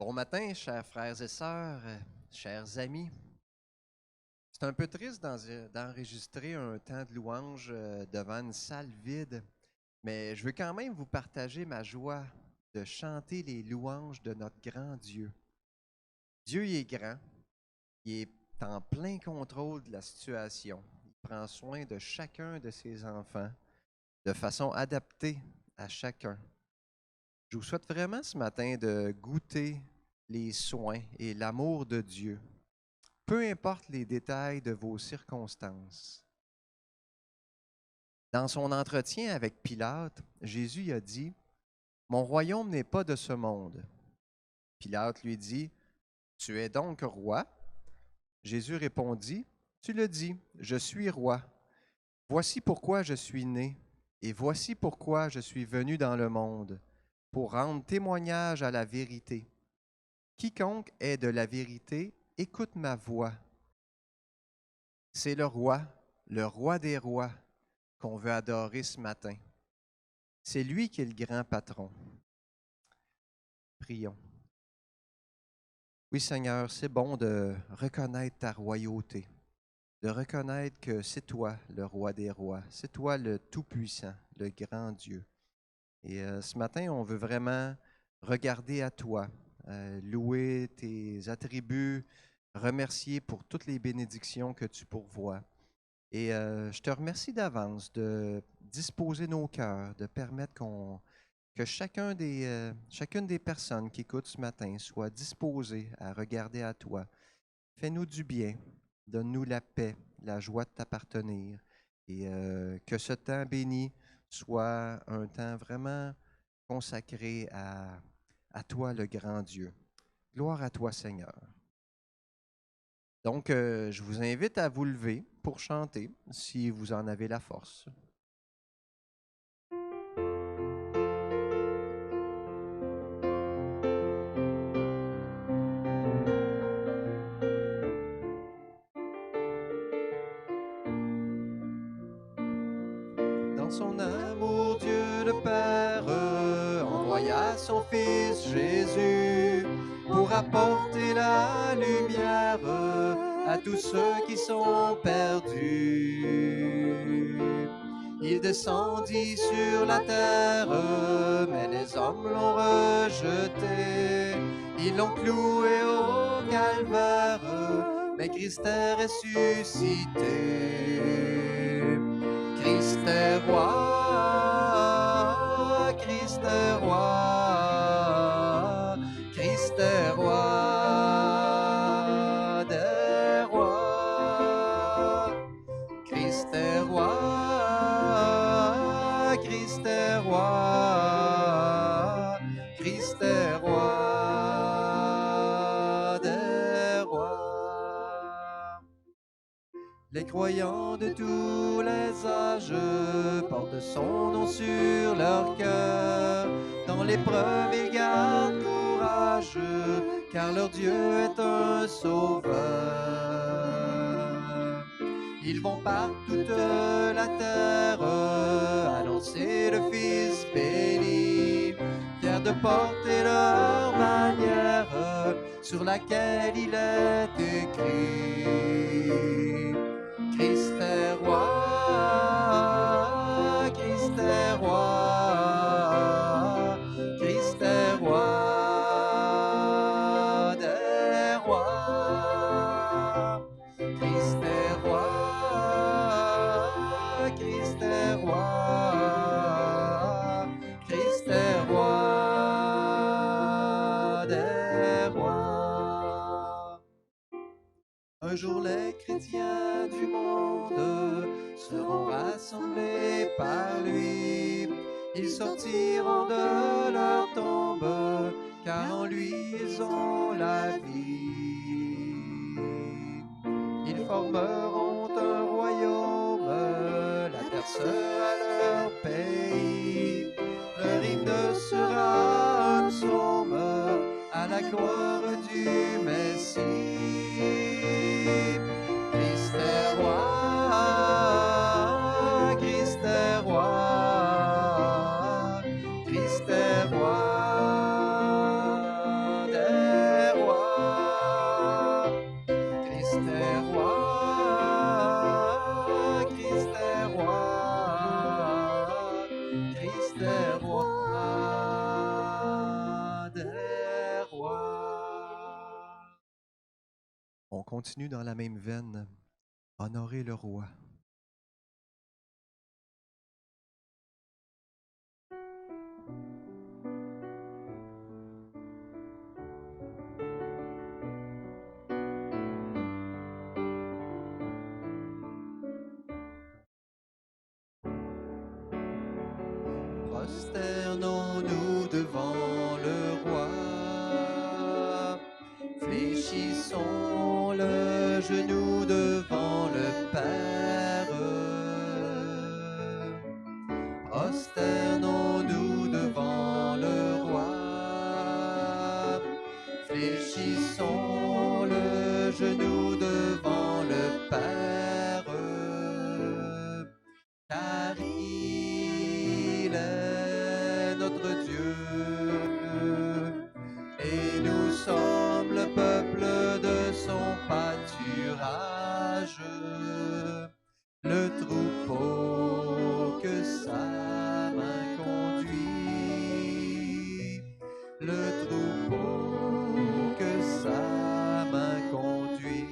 Bon matin, chers frères et sœurs, chers amis. C'est un peu triste d'enregistrer un temps de louange devant une salle vide, mais je veux quand même vous partager ma joie de chanter les louanges de notre grand Dieu. Dieu, il est grand, il est en plein contrôle de la situation. Il prend soin de chacun de ses enfants de façon adaptée à chacun. Je vous souhaite vraiment ce matin de goûter les soins et l'amour de Dieu, peu importe les détails de vos circonstances. Dans son entretien avec Pilate, Jésus a dit, « Mon royaume n'est pas de ce monde. » Pilate lui dit, « Tu es donc roi? » Jésus répondit, « Tu le dis, je suis roi. Voici pourquoi je suis né, et voici pourquoi je suis venu dans le monde, pour rendre témoignage à la vérité. Quiconque est de la vérité, écoute ma voix. » C'est le roi des rois, qu'on veut adorer ce matin. C'est lui qui est le grand patron. Prions. Oui, Seigneur, c'est bon de reconnaître ta royauté, de reconnaître que c'est toi le roi des rois, c'est toi le Tout-Puissant, le grand Dieu. Et ce matin, on veut vraiment regarder à toi, louer tes attributs, remercier pour toutes les bénédictions que tu pourvois. Et je te remercie d'avance de disposer nos cœurs, de permettre que chacune des personnes qui écoutent ce matin soit disposée à regarder à toi. Fais-nous du bien, donne-nous la paix, la joie de t'appartenir et que ce temps béni soit un temps vraiment consacré à toi, le grand Dieu. Gloire à toi, Seigneur. Donc, je vous invite à vous lever pour chanter, si vous en avez la force. Dans son amour, Dieu le Père envoya son Fils Jésus pour apporter la lumière à tous ceux qui sont perdus. Il descendit sur la terre, mais les hommes l'ont rejeté. Ils l'ont cloué au calvaire, mais Christ est ressuscité. Christ est roi, Christ est roi, Christ est roi des rois. Christ est roi, Christ est roi, Christ est roi des rois. Les croyants de tous les âges portent son nom sur leur cœur. Dans l'épreuve, ils gardent courage, car leur Dieu est un sauveur. Ils vont par toute la terre annoncer le Fils béni, fiers de porter leur bannière sur laquelle il est écrit. Christ est roi, Christ est roi, Christ est roi des rois. Christ est roi, Christ est roi, Christ est roi des rois. Un jour les chrétiens du monde seront rassemblés par lui. Ils sortiront de leur tombe, car en lui ils ont la vie. Ils formeront un royaume, la terre sera leur pays. Leur hymne sera un psaume à la gloire du Messie. Christ est roi, Christ est roi, Christ est roi des continue dans la même veine. Honorer le roi. Prosternons-nous devant le roi, fléchissons le genou devant le Père. Prosternons-nous devant le roi, fléchissons le genou devant le Père, car il est notre Dieu, et nous sommes le peuple de son pâturage, le troupeau que sa main conduit, le troupeau que sa main conduit.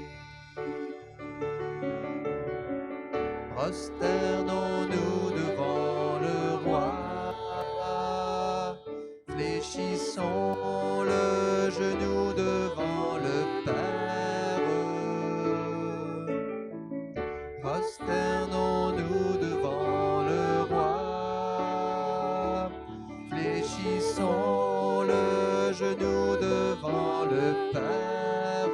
Prosternons-nous devant le roi, fléchissons le genou devant le Père. Prosternons-nous devant le roi, fléchissons le genou devant le Père,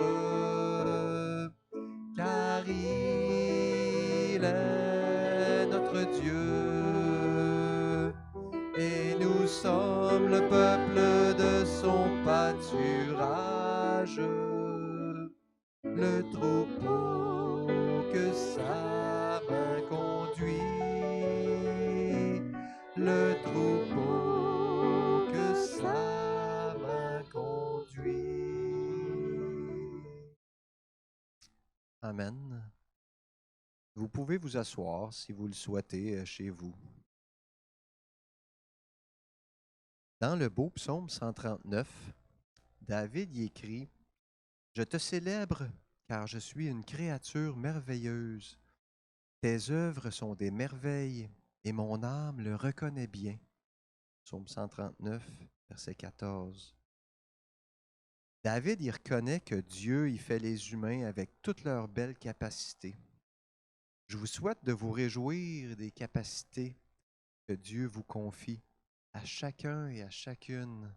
car il est notre Dieu, et nous sommes le peuple de son pâturage, le troupeau que sa main conduit, le troupeau que sa main conduit. Amen. Vous pouvez vous asseoir si vous le souhaitez chez vous. Dans le beau psaume 139, David y écrit « Je te célèbre car je suis une créature merveilleuse. Tes œuvres sont des merveilles et mon âme le reconnaît bien. » Psaume 139, verset 14. David y reconnaît que Dieu y fait les humains avec toutes leurs belles capacités. Je vous souhaite de vous réjouir des capacités que Dieu vous confie à chacun et à chacune.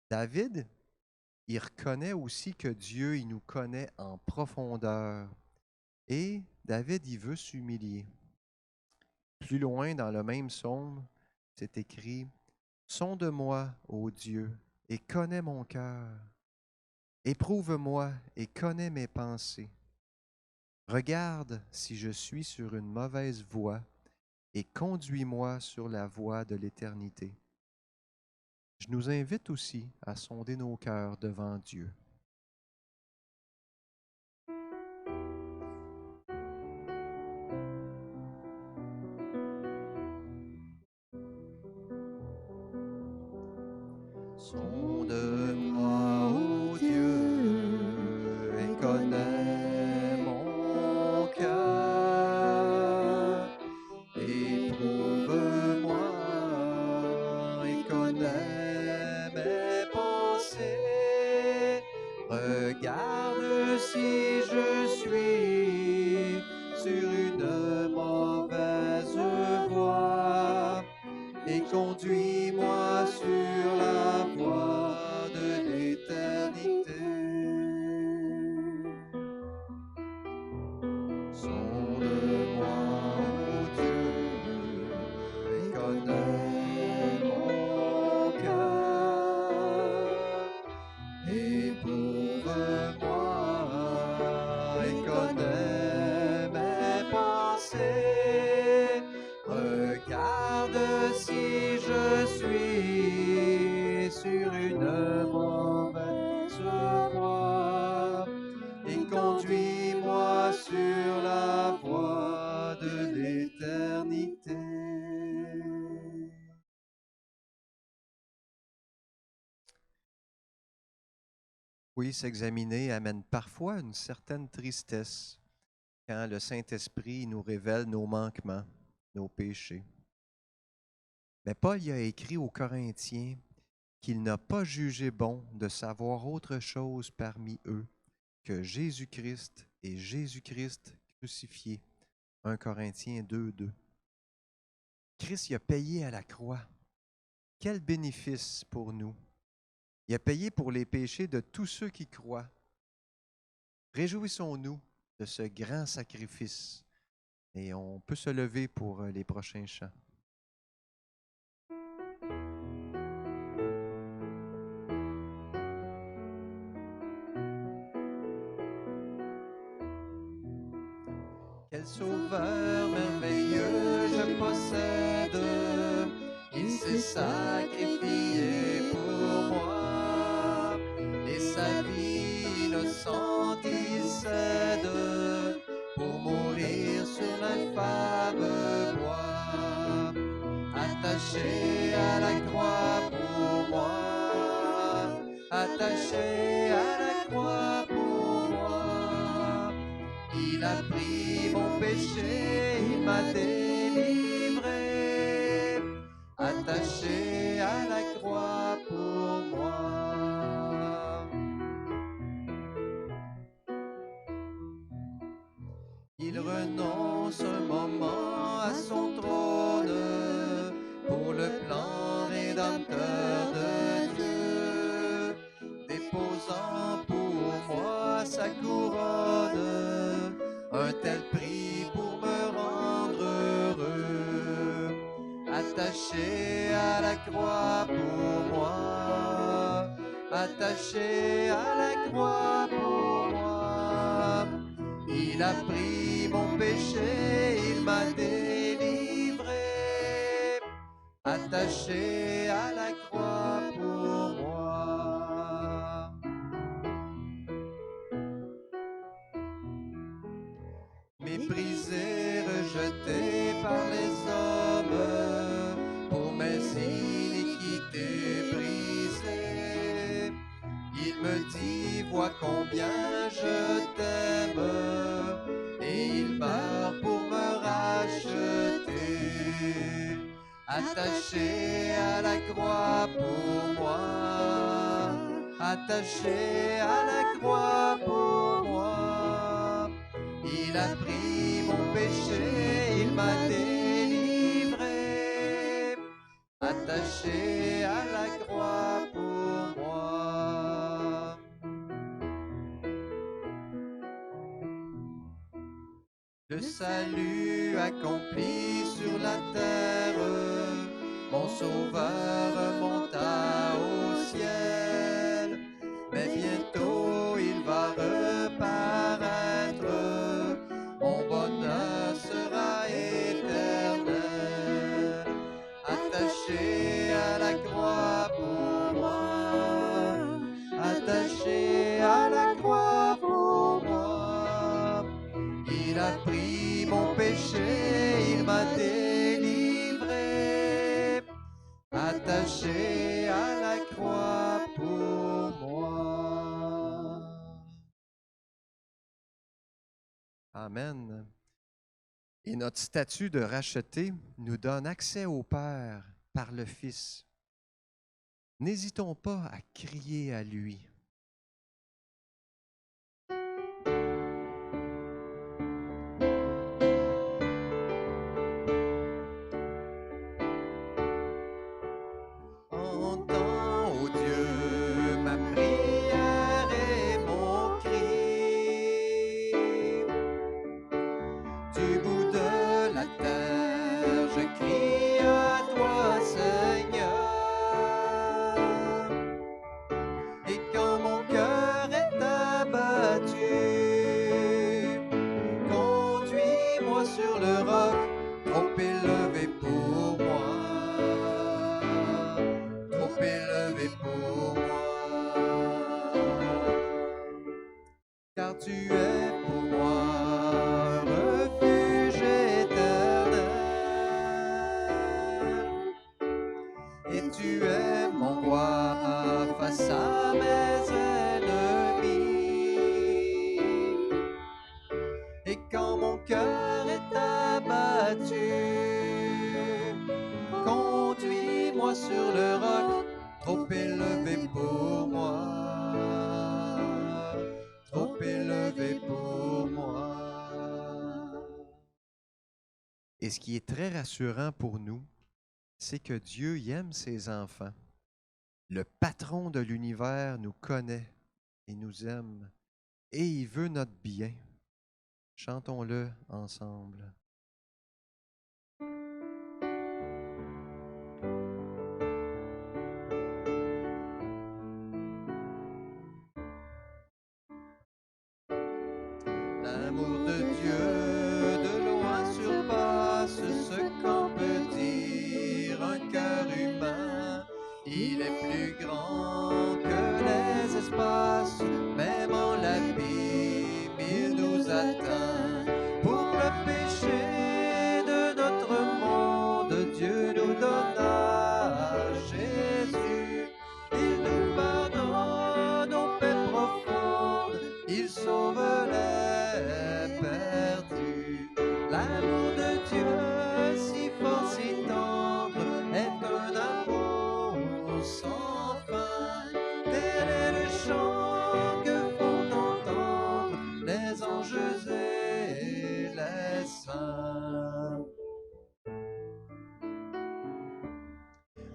David, il reconnaît aussi que Dieu, il nous connaît en profondeur. Et David, il veut s'humilier. Plus loin dans le même psaume, c'est écrit « Sonde-moi, ô Dieu, et connais mon cœur. Éprouve-moi et connais mes pensées. Regarde si je suis sur une mauvaise voie et conduis-moi sur la voie de l'éternité. » Je nous invite aussi à sonder nos cœurs devant Dieu. Sonde-moi, ô Dieu, et connais mon cœur. Éprouve-moi et connais mes pensées. Regarde si je suis sur une mauvaise voie et conduis-moi sur la voie de l'éternité. Sonde-moi, ô Dieu, et connais mon cœur. Éprouve-moi et connais mes pensées. Regarde si je suis sur une mauvaise voie et conduis-moi sur la voie de l'éternité. Oui, s'examiner amène parfois une certaine tristesse quand le Saint-Esprit nous révèle nos manquements, nos péchés. Mais Paul y a écrit aux Corinthiens qu'il n'a pas jugé bon de savoir autre chose parmi eux que Jésus-Christ et Jésus-Christ crucifié. 1 Corinthiens 2:2. Christ y a payé à la croix. Quel bénéfice pour nous! Il a payé pour les péchés de tous ceux qui croient. Réjouissons-nous de ce grand sacrifice. Et on peut se lever pour les prochains chants. Quel sauveur merveilleux je possède, il s'est sacrifié pour moi, et sa vie innocente il cède pour mourir sur l'infâme bois, attaché à la croix pour moi, attaché à la croix pour moi. Il a pris mon péché, il m'a délivré, attaché à la croix pour moi. Il renonce un moment à son trône pour le plan rédempteur de Dieu, déposant pour moi sa couronne, un tel prix pour me rendre heureux, attaché à la croix pour moi, attaché à la croix pour moi. Il a pris mon péché, il m'a délivré, attaché à la croix pour moi. Méprisé, rejeté par les hommes, pour mes iniquités brisées, il me dit, vois combien je t'aime, et il meurt pour me racheter, attaché à la croix pour moi, attaché à la croix pour moi. Il a pris mon péché, il m'a délivré, attaché à la croix pour moi. Le salut accompli sur la terre, mon sauveur monta au ciel, mais bientôt il va reparaître, mon bonheur sera éternel, attaché à la croix pour moi, attaché à la croix pour moi. Il a pris mon péché, il m'a délivré, attaché à la croix pour moi. Amen. Et notre statut de racheté nous donne accès au Père par le Fils. N'hésitons pas à crier à lui. Entends, ô Dieu, ma prière et mon cri. Du bout de la terre, je crie à toi, Seigneur. Et quand mon cœur est abattu, conduis-moi sur le roc, trop élevé pour moi, trop élevé pour moi. Car tu es pour moi un refuge éternel, et tu es mon roi face à mes ennemis. moi sur le roc, trop élevé pour moi, trop élevé pour moi. Et ce qui est très rassurant pour nous, c'est que Dieu y aime ses enfants. Le patron de l'univers nous connaît et nous aime, et il veut notre bien. Chantons-le ensemble. L'amour de Dieu de loin surpasse ce qu'on peut dire un cœur humain. Il est plus grand que les espaces, même en l'abîme, il nous atteint. Pour le péché de notre monde, Dieu nous donna Jésus. Il nous pardonne aux peines profondes, il sauve les perdus. L'amour de Dieu, si fort, si tendre, est un amour sans fin. Tel est le chant que font entendre les anges et les saints.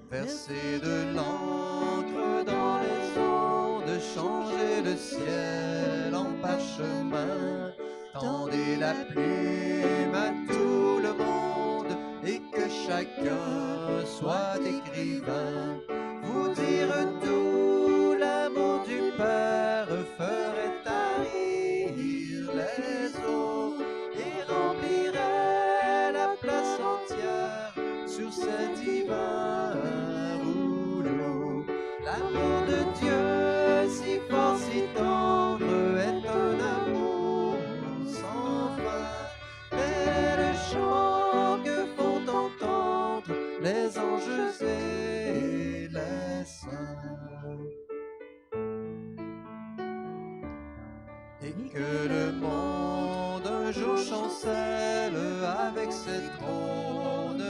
Verser de l'encre dans les ondes, changer le ciel en parchemin. Tendez la plume à tout le monde et que chacun soit écrivain. Vous dire tout l'amour du Père ferait tarir les eaux et remplirait la place entière sur ces divins rouleaux. L'amour de Dieu, si fort, si tendre, est un amour sans fin. Tel est le chant que font entendre les anges et les saints. Et que le monde un jour chancelle avec ses trônes,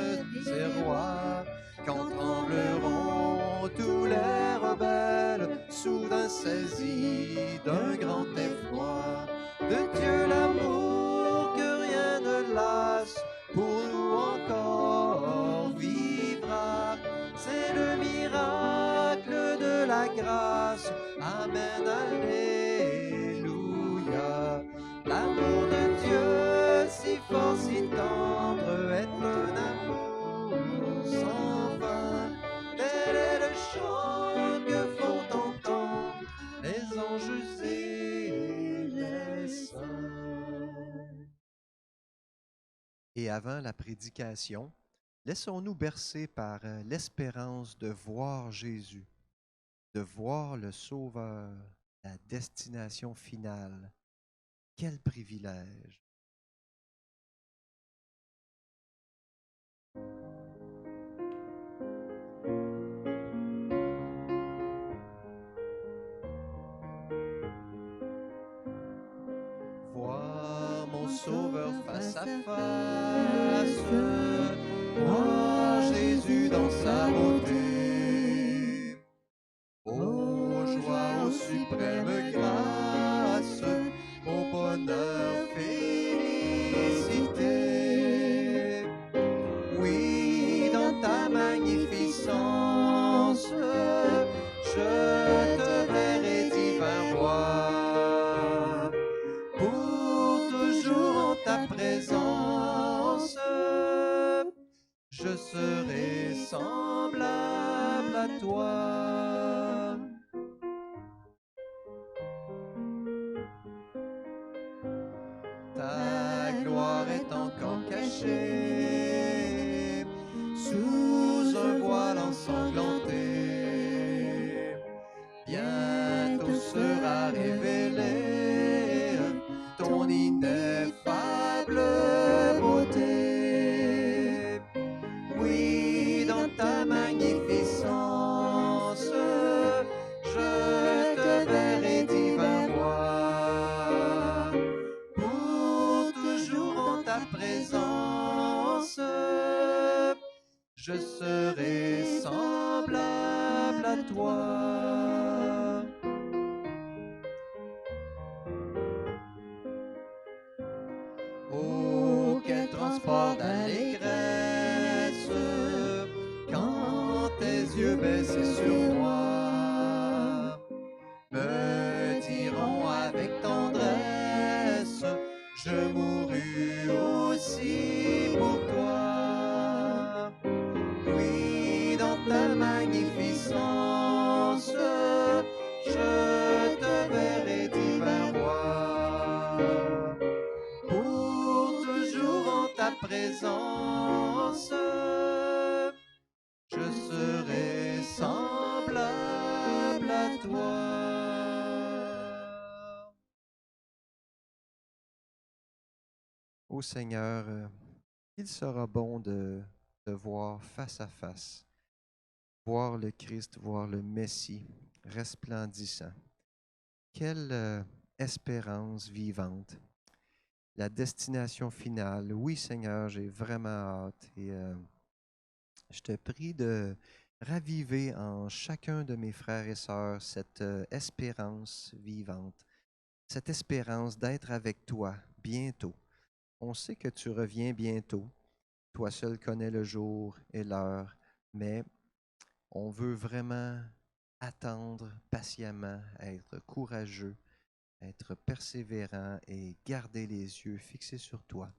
ses rois, quand trembleront tous les rebelles, soudain saisis d'un grand effroi. De Dieu l'amour que rien ne lasse, pour nous encore vivra. C'est le miracle de la grâce. Amen, alléluia. L'amour de Dieu, si fort, si tendre, est un amour sans fin. Tel est le chant que font entendre les anges et les saints. Et avant la prédication, laissons-nous bercer par l'espérance de voir Jésus, de voir le Sauveur, la destination finale. Quel privilège! Voir mon Sauveur face à face, voir Jésus dans sa beauté. Ô joie, ô suprême grâce, ô bonheur, félicité. Oui, dans ta magnificence, je te verrai, divin roi. Pour toujours en ta présence, je serai semblable à toi. Ta gloire est encore cachée sous un voile ensanglanté. Bientôt sera révélée ton ineffable beauté. Oui, dans ta magnificence, je te verrai, divin roi. Pour toujours en ta présence, je serai semblable à toi. Oh, quel transport d'allégresse quand tes yeux baissés sur moi me diront avec tendresse, je mourus aussi pour toi. Oui, dans ta magnificence, je te verrai divin roi. Pour toujours en ta présence, je serai semblable à toi. Ô Seigneur, il sera bon de te voir face à face, voir le Christ, voir le Messie resplendissant. Quelle espérance vivante, la destination finale. Oui, Seigneur, j'ai vraiment hâte et je te prie de raviver en chacun de mes frères et sœurs cette espérance vivante, cette espérance d'être avec toi bientôt. On sait que tu reviens bientôt. Toi seul connais le jour et l'heure, mais on veut vraiment attendre patiemment, être courageux, être persévérant et garder les yeux fixés sur toi.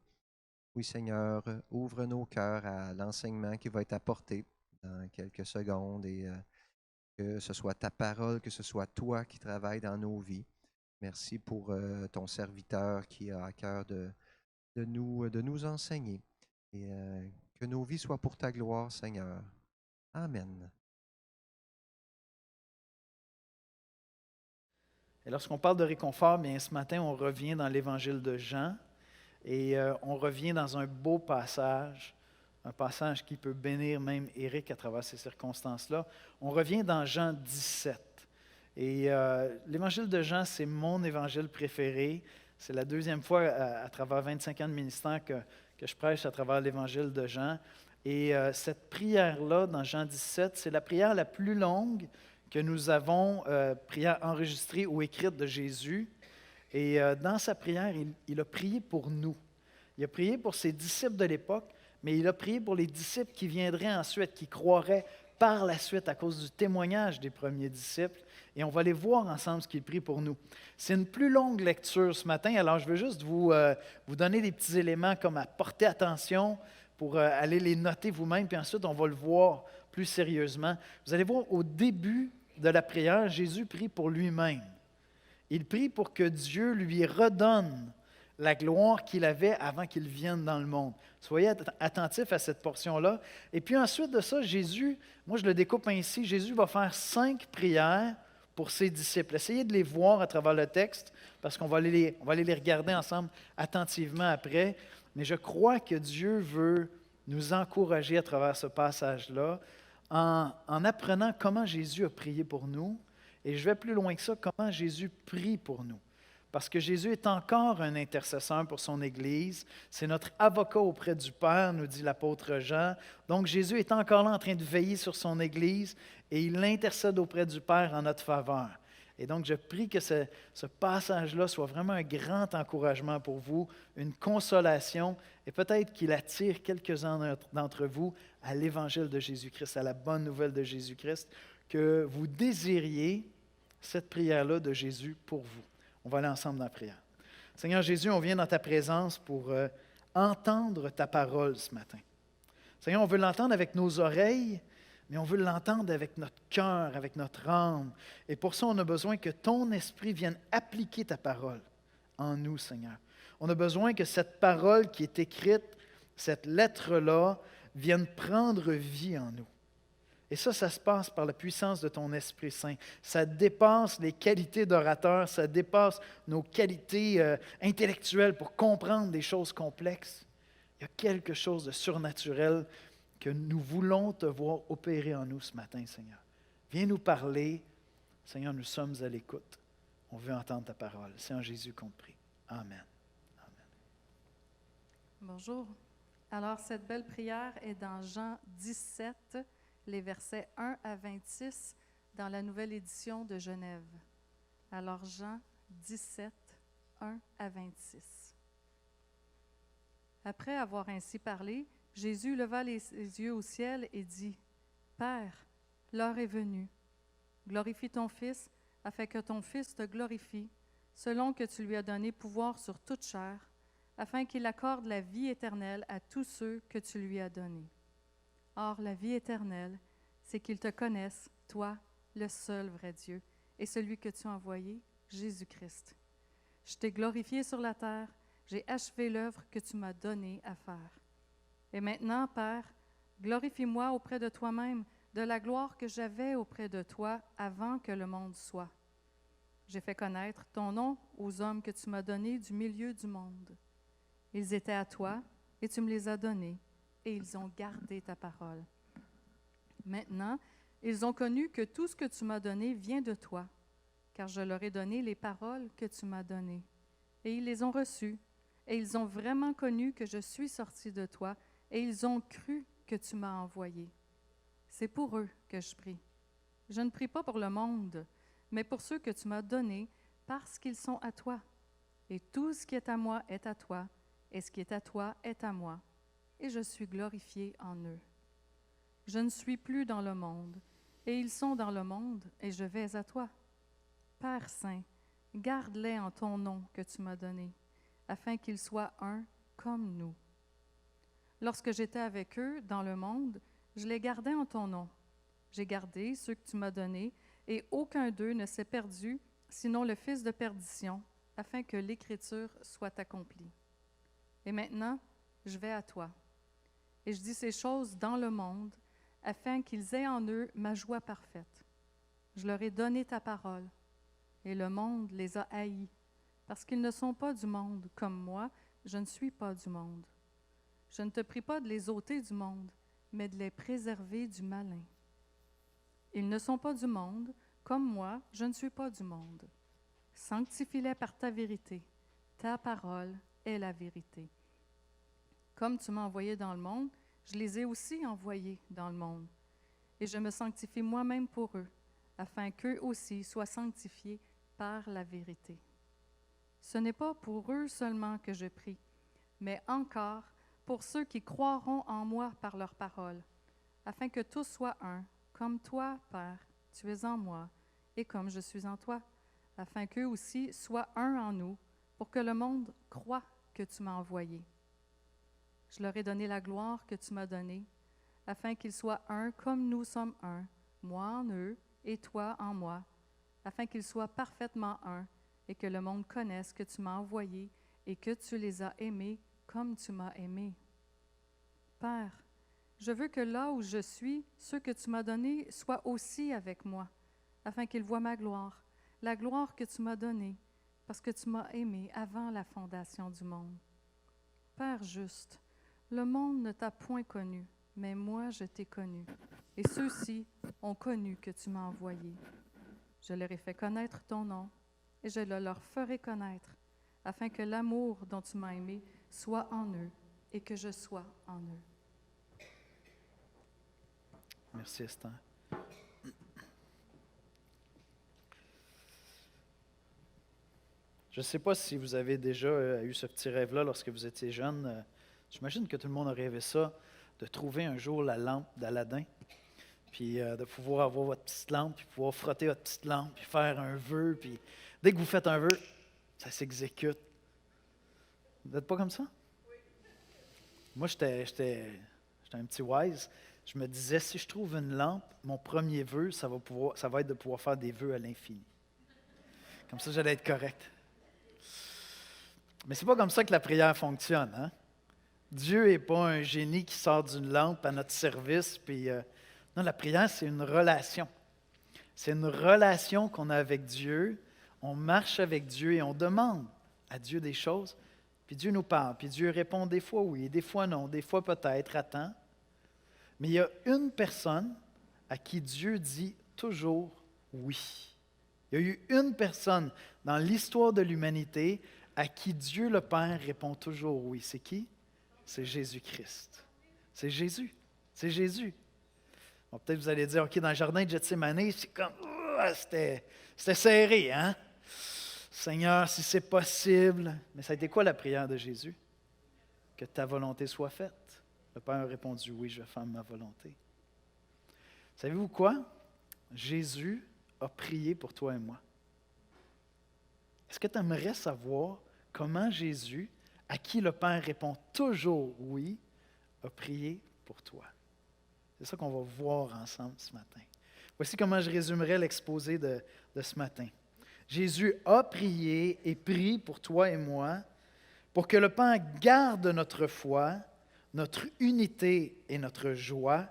Oui, Seigneur, ouvre nos cœurs à l'enseignement qui va être apporté dans quelques secondes et que ce soit ta parole, que ce soit toi qui travailles dans nos vies. Merci pour ton serviteur qui a à cœur de nous enseigner et que nos vies soient pour ta gloire, Seigneur. Amen. Et lorsqu'on parle de réconfort, bien, ce matin, on revient dans l'Évangile de Jean et on revient dans un beau passage, un passage qui peut bénir même Éric à travers ces circonstances-là. On revient dans Jean 17. Et l'Évangile de Jean, c'est mon évangile préféré. C'est la deuxième fois à travers 25 ans de ministère que je prêche à travers l'Évangile de Jean. Et cette prière-là, dans Jean 17, c'est la prière la plus longue que nous avons, prière enregistrée ou écrite de Jésus. Et dans sa prière, il a prié pour nous. Il a prié pour ses disciples de l'époque, mais il a prié pour les disciples qui viendraient ensuite, qui croiraient par la suite à cause du témoignage des premiers disciples. Et on va aller voir ensemble ce qu'il prie pour nous. C'est une plus longue lecture ce matin, alors je veux juste vous donner des petits éléments comme à porter attention pour aller les noter vous-même, puis ensuite on va le voir plus sérieusement. Vous allez voir, au début de la prière, Jésus prie pour lui-même. Il prie pour que Dieu lui redonne la gloire qu'il avait avant qu'il vienne dans le monde. Soyez attentifs à cette portion-là. Et puis ensuite de ça, Jésus, moi je le découpe ainsi, Jésus va faire 5 prières pour ses disciples. Essayez de les voir à travers le texte, parce qu'on va aller les regarder ensemble attentivement après. Mais je crois que Dieu veut nous encourager à travers ce passage-là en apprenant comment Jésus a prié pour nous. Et je vais plus loin que ça, comment Jésus prie pour nous. Parce que Jésus est encore un intercesseur pour son Église. C'est notre avocat auprès du Père, nous dit l'apôtre Jean. Donc Jésus est encore là en train de veiller sur son Église et il intercède auprès du Père en notre faveur. Et donc je prie que ce passage-là soit vraiment un grand encouragement pour vous, une consolation et peut-être qu'il attire quelques-uns d'entre vous à l'Évangile de Jésus-Christ, à la bonne nouvelle de Jésus-Christ, que vous désiriez cette prière-là de Jésus pour vous. On va aller ensemble dans la prière. Seigneur Jésus, on vient dans ta présence pour entendre ta parole ce matin. Seigneur, on veut l'entendre avec nos oreilles, mais on veut l'entendre avec notre cœur, avec notre âme. Et pour ça, on a besoin que ton esprit vienne appliquer ta parole en nous, Seigneur. On a besoin que cette parole qui est écrite, cette lettre-là, vienne prendre vie en nous. Et ça se passe par la puissance de ton Esprit Saint. Ça dépasse les qualités d'orateur, ça dépasse nos qualités intellectuelles pour comprendre des choses complexes. Il y a quelque chose de surnaturel que nous voulons te voir opérer en nous ce matin, Seigneur. Viens nous parler. Seigneur, nous sommes à l'écoute. On veut entendre ta parole. C'est en Jésus qu'on prie. Amen. Amen. Bonjour. Alors, cette belle prière est dans Jean 17, les versets 1 à 26, dans la nouvelle édition de Genève. Alors, Jean 17, 1 à 26. Après avoir ainsi parlé, Jésus leva les yeux au ciel et dit, « Père, l'heure est venue. Glorifie ton Fils, afin que ton Fils te glorifie, selon que tu lui as donné pouvoir sur toute chair, afin qu'il accorde la vie éternelle à tous ceux que tu lui as donnés. Or, la vie éternelle, c'est qu'ils te connaissent, toi, le seul vrai Dieu, et celui que tu as envoyé, Jésus-Christ. Je t'ai glorifié sur la terre, j'ai achevé l'œuvre que tu m'as donnée à faire. Et maintenant, Père, glorifie-moi auprès de toi-même de la gloire que j'avais auprès de toi avant que le monde soit. J'ai fait connaître ton nom aux hommes que tu m'as donnés du milieu du monde. Ils étaient à toi, et tu me les as donnés, et ils ont gardé ta parole. Maintenant, ils ont connu que tout ce que tu m'as donné vient de toi, car je leur ai donné les paroles que tu m'as données. Et ils les ont reçues, et ils ont vraiment connu que je suis sorti de toi, et ils ont cru que tu m'as envoyé. C'est pour eux que je prie. Je ne prie pas pour le monde, mais pour ceux que tu m'as donnés, parce qu'ils sont à toi. Et tout ce qui est à moi est à toi, et ce qui est à toi est à moi, et je suis glorifié en eux. Je ne suis plus dans le monde, et ils sont dans le monde, et je vais à toi. Père Saint, garde-les en ton nom que tu m'as donné, afin qu'ils soient un comme nous. Lorsque j'étais avec eux dans le monde, je les gardais en ton nom. J'ai gardé ceux que tu m'as donnés, et aucun d'eux ne s'est perdu, sinon le fils de perdition, afin que l'Écriture soit accomplie. Et maintenant, je vais à toi. Et je dis ces choses dans le monde, afin qu'ils aient en eux ma joie parfaite. Je leur ai donné ta parole, et le monde les a haïs, parce qu'ils ne sont pas du monde, comme moi, je ne suis pas du monde. Je ne te prie pas de les ôter du monde, mais de les préserver du malin. Ils ne sont pas du monde, comme moi, je ne suis pas du monde. Sanctifie-les par ta vérité. Ta parole est la vérité. Comme tu m'as envoyé dans le monde, je les ai aussi envoyés dans le monde. Et je me sanctifie moi-même pour eux, afin qu'eux aussi soient sanctifiés par la vérité. Ce n'est pas pour eux seulement que je prie, mais encore pour ceux qui croiront en moi par leur parole, afin que tous soient un, comme toi, Père, tu es en moi, et comme je suis en toi, afin qu'eux aussi soient un en nous, pour que le monde croie que tu m'as envoyé. Je leur ai donné la gloire que tu m'as donnée, afin qu'ils soient un comme nous sommes un, moi en eux et toi en moi, afin qu'ils soient parfaitement un, et que le monde connaisse que tu m'as envoyé et que tu les as aimés comme tu m'as aimé. Père, je veux que là où je suis, ceux que tu m'as donnés soient aussi avec moi, afin qu'ils voient ma gloire, la gloire que tu m'as donnée, parce que tu m'as aimé avant la fondation du monde. Père juste, le monde ne t'a point connu, mais moi je t'ai connu, et ceux-ci ont connu que tu m'as envoyé. Je leur ai fait connaître ton nom, et je le leur ferai connaître, afin que l'amour dont tu m'as aimé soit en eux, et que je sois en eux. Merci, Esther. Je ne sais pas si vous avez déjà eu ce petit rêve-là lorsque vous étiez jeune. J'imagine que tout le monde a rêvé ça, de trouver un jour la lampe d'Aladin, puis de pouvoir avoir votre petite lampe, puis pouvoir frotter votre petite lampe, puis faire un vœu, puis dès que vous faites un vœu, ça s'exécute. Vous n'êtes pas comme ça? Oui. Moi, j'étais un petit wise. Je me disais, si je trouve une lampe, mon premier vœu, ça va être de pouvoir faire des vœux à l'infini. Comme ça, j'allais être correct. Mais c'est pas comme ça que la prière fonctionne, hein? Dieu n'est pas un génie qui sort d'une lampe à notre service. Puis, non, la prière, c'est une relation. C'est une relation qu'on a avec Dieu. On marche avec Dieu et on demande à Dieu des choses. Puis Dieu nous parle. Puis Dieu répond des fois oui, des fois non, des fois peut-être, attends. Mais il y a une personne à qui Dieu dit toujours oui. Il y a eu une personne dans l'histoire de l'humanité à qui Dieu le Père répond toujours oui. C'est qui? c'est Jésus-Christ. C'est Jésus. C'est Jésus. Bon, peut-être vous allez dire, OK, dans le jardin de Gethsémani, c'est comme, c'était serré, hein? Seigneur, si c'est possible. Mais ça a été quoi la prière de Jésus? Que ta volonté soit faite. Le Père a répondu, oui, je vais faire ma volonté. Savez-vous quoi? Jésus a prié pour toi et moi. Est-ce que tu aimerais savoir comment Jésus, à qui le Père répond toujours oui, a prié pour toi? C'est ça qu'on va voir ensemble ce matin. Voici comment je résumerai l'exposé de ce matin. Jésus a prié et prie pour toi et moi pour que le Père garde notre foi, notre unité et notre joie,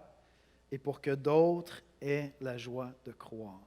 et pour que d'autres aient la joie de croire.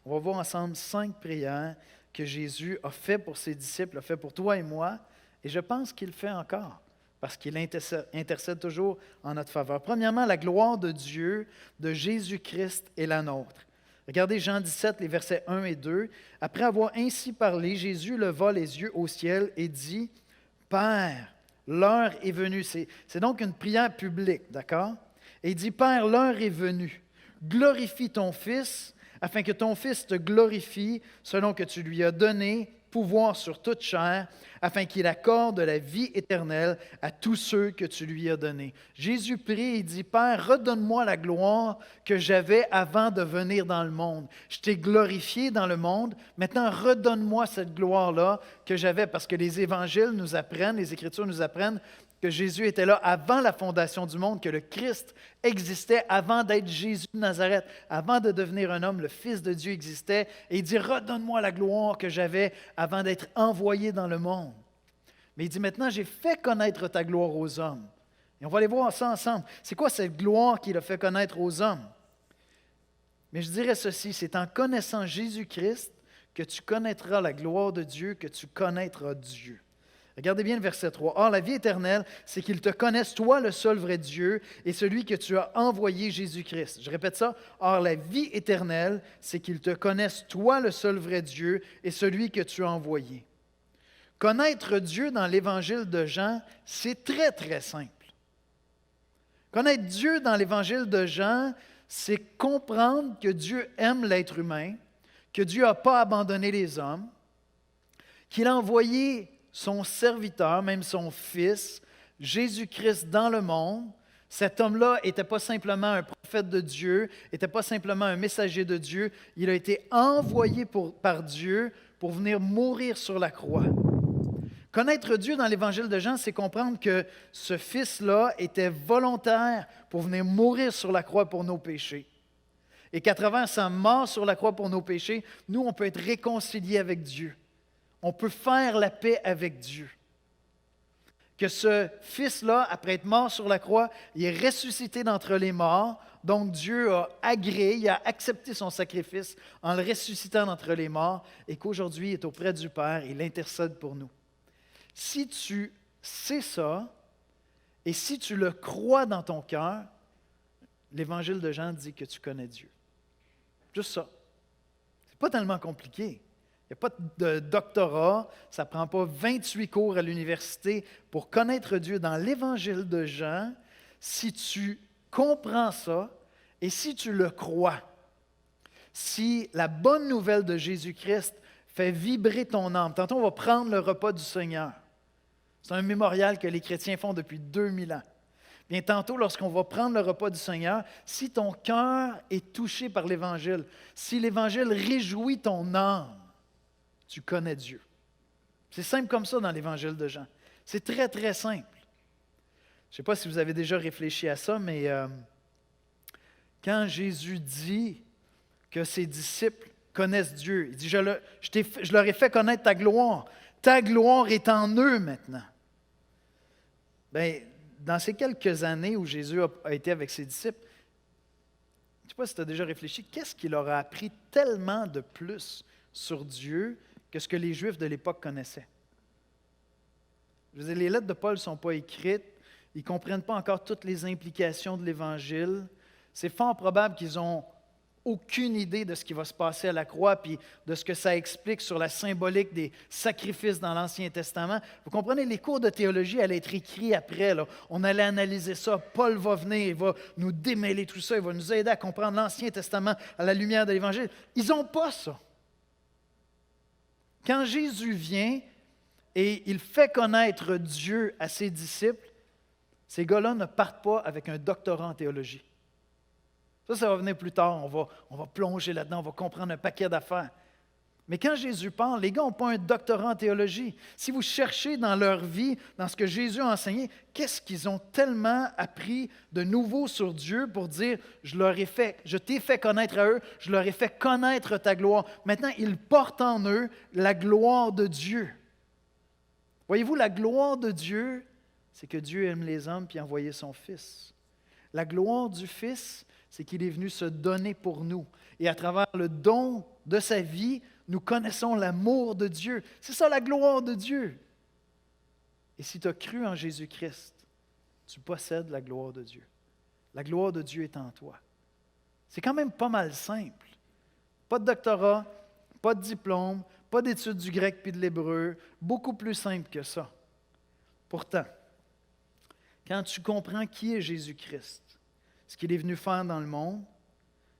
On va voir ensemble 5 prières que Jésus a fait pour ses disciples, a fait pour toi et moi, et je pense qu'il le fait encore, parce qu'il intercède toujours en notre faveur. Premièrement, la gloire de Dieu, de Jésus-Christ est la nôtre. Regardez Jean 17, les versets 1 et 2. Après avoir ainsi parlé, Jésus leva les yeux au ciel et dit, « Père, l'heure est venue. » C'est donc une prière publique, d'accord? Et il dit, « Père, l'heure est venue. Glorifie ton Fils, afin que ton Fils te glorifie, selon que tu lui as donné pouvoir sur toute chair, afin qu'il accorde la vie éternelle à tous ceux que tu lui as donnés. » Jésus prie et dit, « Père, redonne-moi la gloire que j'avais avant de venir dans le monde. Je t'ai glorifié dans le monde, maintenant redonne-moi cette gloire-là que j'avais. » Parce que les évangiles nous apprennent, les Écritures nous apprennent que Jésus était là avant la fondation du monde, que le Christ existait avant d'être Jésus de Nazareth, avant de devenir un homme, le Fils de Dieu existait, et il dit, redonne-moi la gloire que j'avais avant d'être envoyé dans le monde. Mais il dit, maintenant j'ai fait connaître ta gloire aux hommes. Et on va aller voir ça ensemble. C'est quoi cette gloire qu'il a fait connaître aux hommes? Mais je dirais ceci, c'est en connaissant Jésus-Christ que tu connaîtras la gloire de Dieu, que tu connaîtras Dieu. Regardez bien le verset 3. « Or, la vie éternelle, c'est qu'ils te connaissent, toi, le seul vrai Dieu, et celui que tu as envoyé, Jésus-Christ. » Je répète ça. « Or, la vie éternelle, c'est qu'ils te connaissent, toi, le seul vrai Dieu, et celui que tu as envoyé. » Connaître Dieu dans l'Évangile de Jean, c'est très, très simple. Connaître Dieu dans l'Évangile de Jean, c'est comprendre que Dieu aime l'être humain, que Dieu n'a pas abandonné les hommes, qu'il a envoyé son serviteur, même son Fils, Jésus-Christ dans le monde. Cet homme-là n'était pas simplement un prophète de Dieu, n'était pas simplement un messager de Dieu, il a été envoyé par Dieu pour venir mourir sur la croix. Connaître Dieu dans l'Évangile de Jean, c'est comprendre que ce Fils-là était volontaire pour venir mourir sur la croix pour nos péchés. Et qu'à travers sa mort sur la croix pour nos péchés, nous, on peut être réconciliés avec Dieu. On peut faire la paix avec Dieu. Que ce Fils-là, après être mort sur la croix, il est ressuscité d'entre les morts. Donc Dieu a agréé, il a accepté son sacrifice en le ressuscitant d'entre les morts et qu'aujourd'hui il est auprès du Père, il intercède pour nous. Si tu sais ça et si tu le crois dans ton cœur, l'Évangile de Jean dit que tu connais Dieu. Juste ça. C'est pas tellement compliqué. Il n'y a pas de doctorat, ça ne prend pas 28 cours à l'université pour connaître Dieu dans l'Évangile de Jean. Si tu comprends ça et si tu le crois, si la bonne nouvelle de Jésus-Christ fait vibrer ton âme. Tantôt, on va prendre le repas du Seigneur. C'est un mémorial que les chrétiens font depuis 2000 ans. Bien, tantôt, lorsqu'on va prendre le repas du Seigneur, si ton cœur est touché par l'Évangile, si l'Évangile réjouit ton âme, tu connais Dieu. C'est simple comme ça dans l'Évangile de Jean. C'est très, très simple. Je ne sais pas si vous avez déjà réfléchi à ça, mais quand Jésus dit que ses disciples connaissent Dieu, il dit, je leur ai fait connaître ta gloire. Ta gloire est en eux maintenant. Bien, dans ces quelques années où Jésus a été avec ses disciples, je ne sais pas si tu as déjà réfléchi, qu'est-ce qu'il leur a appris tellement de plus sur Dieu que ce que les Juifs de l'époque connaissaient? Je veux dire, les lettres de Paul ne sont pas écrites, ils ne comprennent pas encore toutes les implications de l'Évangile. C'est fort probable qu'ils ont aucune idée de ce qui va se passer à la croix, puis de ce que ça explique sur la symbolique des sacrifices dans l'Ancien Testament. Vous comprenez, les cours de théologie allaient être écrits après, là. On allait analyser ça. Paul va venir, il va nous démêler tout ça, il va nous aider à comprendre l'Ancien Testament à la lumière de l'Évangile. Ils n'ont pas ça. Quand Jésus vient et il fait connaître Dieu à ses disciples, ces gars-là ne partent pas avec un doctorat en théologie. Ça va venir plus tard. On va plonger là-dedans, on va comprendre un paquet d'affaires. Mais quand Jésus parle, les gars n'ont pas un doctorat en théologie. Si vous cherchez dans leur vie, dans ce que Jésus a enseigné, qu'est-ce qu'ils ont tellement appris de nouveau sur Dieu pour dire, je t'ai fait connaître à eux, je leur ai fait connaître ta gloire. Maintenant, ils portent en eux la gloire de Dieu. Voyez-vous, la gloire de Dieu, c'est que Dieu aime les hommes puis a envoyé son Fils. La gloire du Fils, c'est qu'il est venu se donner pour nous. Et à travers le don de sa vie, nous connaissons l'amour de Dieu. C'est ça la gloire de Dieu. Et si tu as cru en Jésus-Christ, tu possèdes la gloire de Dieu. La gloire de Dieu est en toi. C'est quand même pas mal simple. Pas de doctorat, pas de diplôme, pas d'études du grec puis de l'hébreu. Beaucoup plus simple que ça. Pourtant, quand tu comprends qui est Jésus-Christ, ce qu'il est venu faire dans le monde,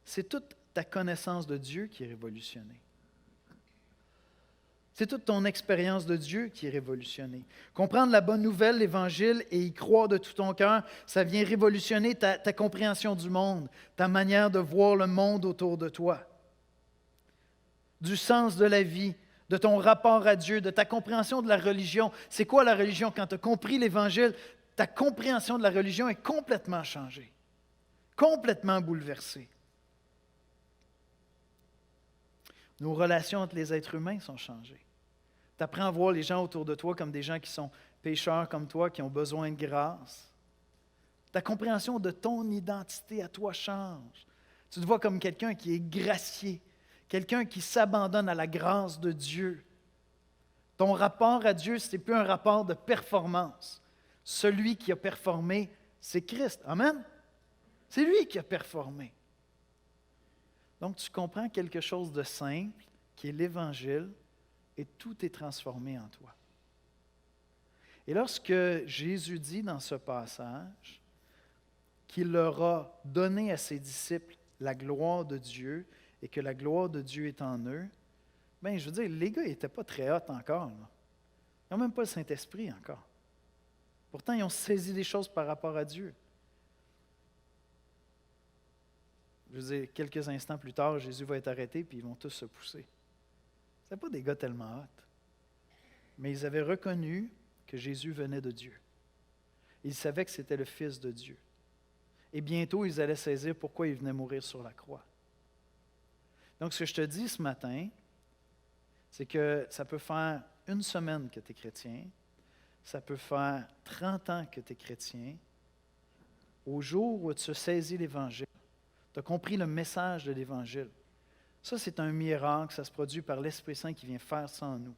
c'est toute ta connaissance de Dieu qui est révolutionnée. C'est toute ton expérience de Dieu qui est révolutionnée. Comprendre la bonne nouvelle, l'Évangile, et y croire de tout ton cœur, ça vient révolutionner ta compréhension du monde, ta manière de voir le monde autour de toi, du sens de la vie, de ton rapport à Dieu, de ta compréhension de la religion. C'est quoi la religion? Quand tu as compris l'Évangile, ta compréhension de la religion est complètement changée, complètement bouleversée. Nos relations entre les êtres humains sont changées. Tu apprends à voir les gens autour de toi comme des gens qui sont pécheurs comme toi, qui ont besoin de grâce. Ta compréhension de ton identité à toi change. Tu te vois comme quelqu'un qui est gracié, quelqu'un qui s'abandonne à la grâce de Dieu. Ton rapport à Dieu, ce n'est plus un rapport de performance. Celui qui a performé, c'est Christ. Amen? C'est lui qui a performé. Donc, tu comprends quelque chose de simple, qui est l'Évangile, et tout est transformé en toi. Et lorsque Jésus dit dans ce passage qu'il leur a donné à ses disciples la gloire de Dieu et que la gloire de Dieu est en eux, bien, je veux dire, les gars n'étaient pas très hot encore. Là. Ils n'ont même pas le Saint-Esprit encore. Pourtant, ils ont saisi des choses par rapport à Dieu. Je veux dire, quelques instants plus tard, Jésus va être arrêté puis ils vont tous se pousser. Ce n'étaient pas des gars tellement hot. Mais ils avaient reconnu que Jésus venait de Dieu. Ils savaient que c'était le Fils de Dieu. Et bientôt, ils allaient saisir pourquoi il venait mourir sur la croix. Donc, ce que je te dis ce matin, c'est que ça peut faire une semaine que tu es chrétien, ça peut faire 30 ans que tu es chrétien. Au jour où tu saisis l'Évangile, tu as compris le message de l'Évangile. Ça, c'est un miracle, ça se produit par l'Esprit Saint qui vient faire ça en nous.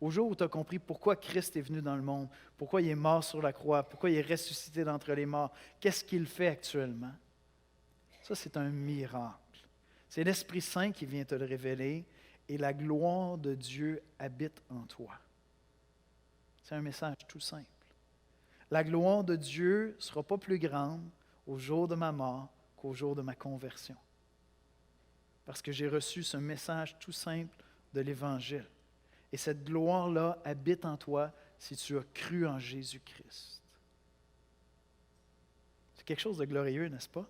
Au jour où tu as compris pourquoi Christ est venu dans le monde, pourquoi il est mort sur la croix, pourquoi il est ressuscité d'entre les morts, qu'est-ce qu'il fait actuellement, ça, c'est un miracle. C'est l'Esprit Saint qui vient te le révéler et la gloire de Dieu habite en toi. C'est un message tout simple. La gloire de Dieu ne sera pas plus grande au jour de ma mort qu'au jour de ma conversion. Parce que j'ai reçu ce message tout simple de l'Évangile. Et cette gloire-là habite en toi si tu as cru en Jésus-Christ. C'est quelque chose de glorieux, n'est-ce pas?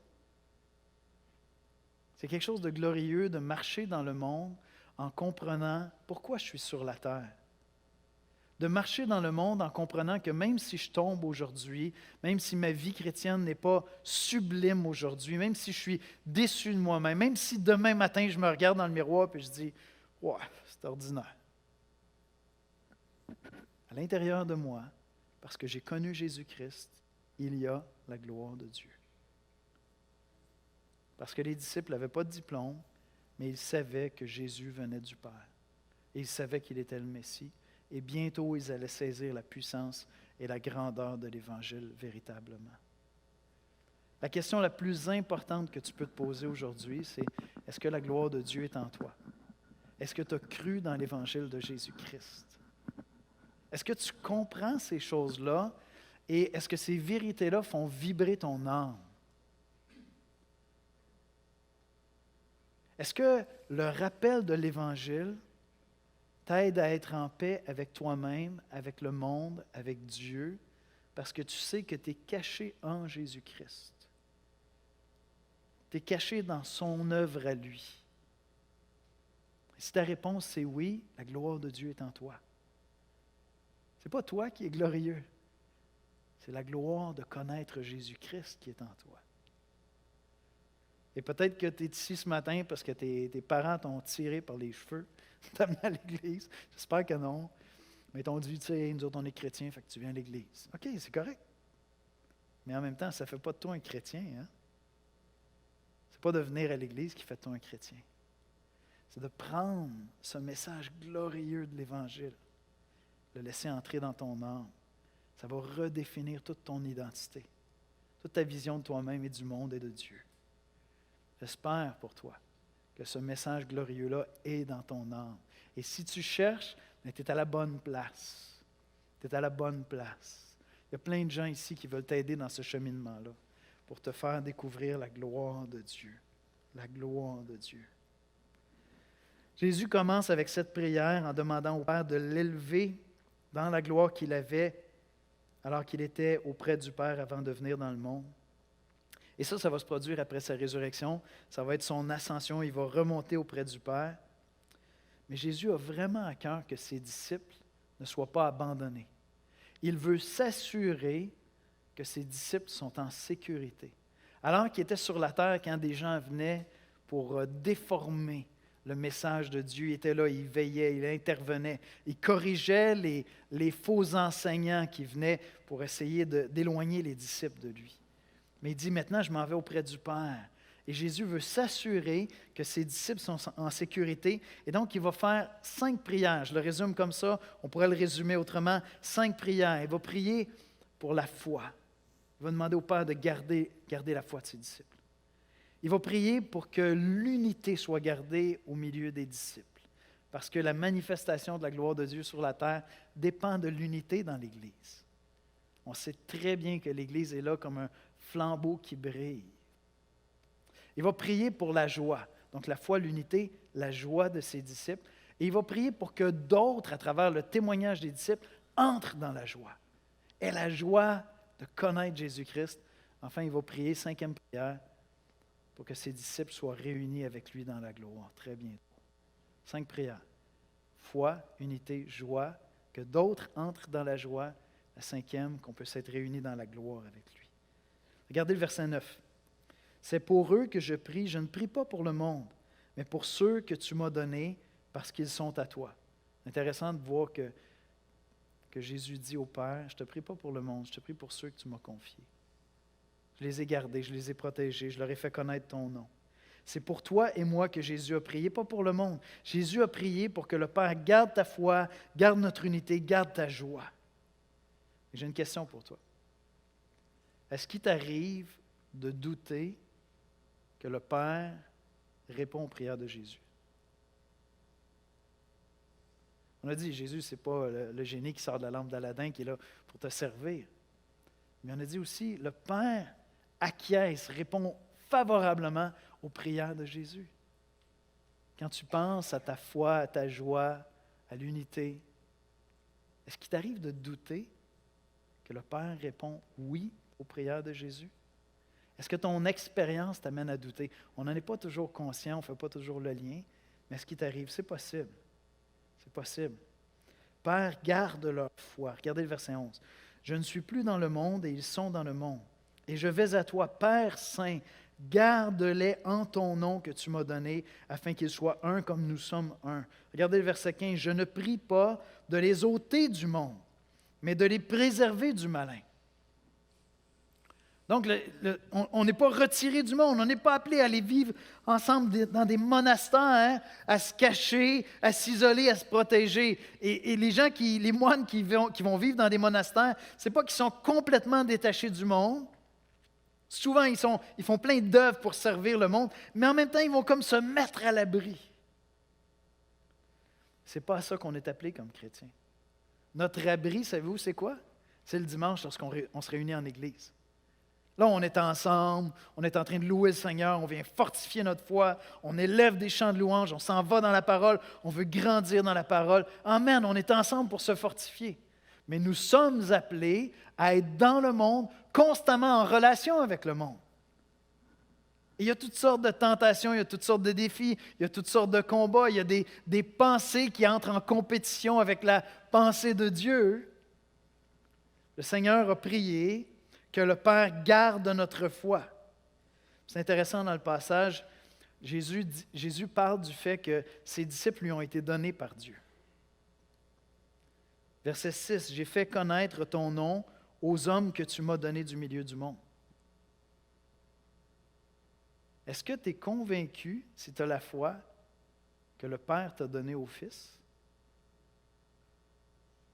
C'est quelque chose de glorieux de marcher dans le monde en comprenant pourquoi je suis sur la terre. De marcher dans le monde en comprenant que même si je tombe aujourd'hui, même si ma vie chrétienne n'est pas sublime aujourd'hui, même si je suis déçu de moi-même, même si demain matin je me regarde dans le miroir et je dis « Ouais, c'est ordinaire ». À l'intérieur de moi, parce que j'ai connu Jésus-Christ, il y a la gloire de Dieu. Parce que les disciples n'avaient pas de diplôme, mais ils savaient que Jésus venait du Père. Et ils savaient qu'il était le Messie. Et bientôt, ils allaient saisir la puissance et la grandeur de l'Évangile véritablement. La question la plus importante que tu peux te poser aujourd'hui, c'est Est-ce que la gloire de Dieu est en toi? Est-ce que tu as cru dans l'Évangile de Jésus-Christ? Est-ce que tu comprends ces choses-là et est-ce que ces vérités-là font vibrer ton âme? Est-ce que le rappel de l'Évangile t'aide à être en paix avec toi-même, avec le monde, avec Dieu, parce que tu sais que tu es caché en Jésus-Christ? Tu es caché dans son œuvre à lui. Et si ta réponse c'est oui, la gloire de Dieu est en toi. Ce n'est pas toi qui es glorieux, c'est la gloire de connaître Jésus-Christ qui est en toi. Et peut-être que tu es ici ce matin parce que tes parents t'ont tiré par les cheveux, t'amené à l'église. J'espère que non. Mais ils t'ont dit, tu sais, nous autres, on est chrétiens, fait que tu viens à l'église. OK, c'est correct. Mais en même temps, ça ne fait pas de toi un chrétien. Hein? Ce n'est pas de venir à l'église qui fait de toi un chrétien. C'est de prendre ce message glorieux de l'Évangile, le laisser entrer dans ton âme. Ça va redéfinir toute ton identité, toute ta vision de toi-même et du monde et de Dieu. J'espère pour toi que ce message glorieux-là est dans ton âme. Et si tu cherches, tu es à la bonne place. Tu es à la bonne place. Il y a plein de gens ici qui veulent t'aider dans ce cheminement-là pour te faire découvrir la gloire de Dieu. La gloire de Dieu. Jésus commence avec cette prière en demandant au Père de l'élever dans la gloire qu'il avait alors qu'il était auprès du Père avant de venir dans le monde. Et ça va se produire après sa résurrection. Ça va être son ascension. Il va remonter auprès du Père. Mais Jésus a vraiment à cœur que ses disciples ne soient pas abandonnés. Il veut s'assurer que ses disciples sont en sécurité. Alors qu'il était sur la terre, quand des gens venaient pour déformer le message de Dieu, il était là, il veillait, il intervenait, il corrigeait les faux enseignants qui venaient pour essayer d'éloigner les disciples de lui. Mais il dit, maintenant, je m'en vais auprès du Père. Et Jésus veut s'assurer que ses disciples sont en sécurité. Et donc, il va faire 5 prières. Je le résume comme ça. On pourrait le résumer autrement. 5 prières. Il va prier pour la foi. Il va demander au Père de garder la foi de ses disciples. Il va prier pour que l'unité soit gardée au milieu des disciples. Parce que la manifestation de la gloire de Dieu sur la terre dépend de l'unité dans l'Église. On sait très bien que l'Église est là comme un flambeau qui brille. Il va prier pour la joie. Donc la foi, l'unité, la joie de ses disciples. Et il va prier pour que d'autres, à travers le témoignage des disciples, entrent dans la joie. Et la joie de connaître Jésus-Christ. Enfin, il va prier, 5e prière, pour que ses disciples soient réunis avec lui dans la gloire très bientôt. 5 prières. Foi, unité, joie, que d'autres entrent dans la joie. La 5e, qu'on puisse être réunis dans la gloire avec lui. Regardez le verset 9. C'est pour eux que je prie, je ne prie pas pour le monde, mais pour ceux que tu m'as donnés parce qu'ils sont à toi. Intéressant de voir que Jésus dit au Père, je ne te prie pas pour le monde, je te prie pour ceux que tu m'as confiés. Je les ai gardés, je les ai protégés, je leur ai fait connaître ton nom. C'est pour toi et moi que Jésus a prié, pas pour le monde. Jésus a prié pour que le Père garde ta foi, garde notre unité, garde ta joie. Et j'ai une question pour toi. Est-ce qu'il t'arrive de douter que le Père répond aux prières de Jésus? On a dit, Jésus, ce n'est pas le génie qui sort de la lampe d'Aladin qui est là pour te servir. Mais on a dit aussi, le Père acquiesce, répond favorablement aux prières de Jésus. Quand tu penses à ta foi, à ta joie, à l'unité, est-ce qu'il t'arrive de douter que le Père répond oui aux prières de Jésus? Est-ce que ton expérience t'amène à douter? On n'en est pas toujours conscient, on ne fait pas toujours le lien, mais ce qui t'arrive, c'est possible. C'est possible. Père, garde leur foi. Regardez le verset 11. Je ne suis plus dans le monde et ils sont dans le monde. Et je vais à toi, Père Saint, garde-les en ton nom que tu m'as donné, afin qu'ils soient un comme nous sommes un. Regardez le verset 15. Je ne prie pas de les ôter du monde, mais de les préserver du malin. Donc, on n'est pas retiré du monde, on n'est pas appelé à aller vivre ensemble dans des monastères, hein, à se cacher, à s'isoler, à se protéger. Et les moines qui vont vivre dans des monastères, ce n'est pas qu'ils sont complètement détachés du monde, Souvent, ils font plein d'œuvres pour servir le monde, mais en même temps, ils vont comme se mettre à l'abri. Ce n'est pas à ça qu'on est appelé comme chrétien. Notre abri, savez-vous, c'est quoi? C'est le dimanche lorsqu'on se réunit en Église. Là, on est ensemble, on est en train de louer le Seigneur, on vient fortifier notre foi, on élève des chants de louange, on s'en va dans la parole, on veut grandir dans la parole. Amen, on est ensemble pour se fortifier. Mais nous sommes appelés à être dans le monde, constamment en relation avec le monde. Et il y a toutes sortes de tentations, il y a toutes sortes de défis, il y a toutes sortes de combats, il y a des pensées qui entrent en compétition avec la pensée de Dieu. Le Seigneur a prié que le Père garde notre foi. C'est intéressant dans le passage, Jésus parle du fait que ses disciples lui ont été donnés par Dieu. Verset 6, « J'ai fait connaître ton nom aux hommes que tu m'as donnés du milieu du monde. » Est-ce que tu es convaincu, si tu as la foi, que le Père t'a donné au Fils?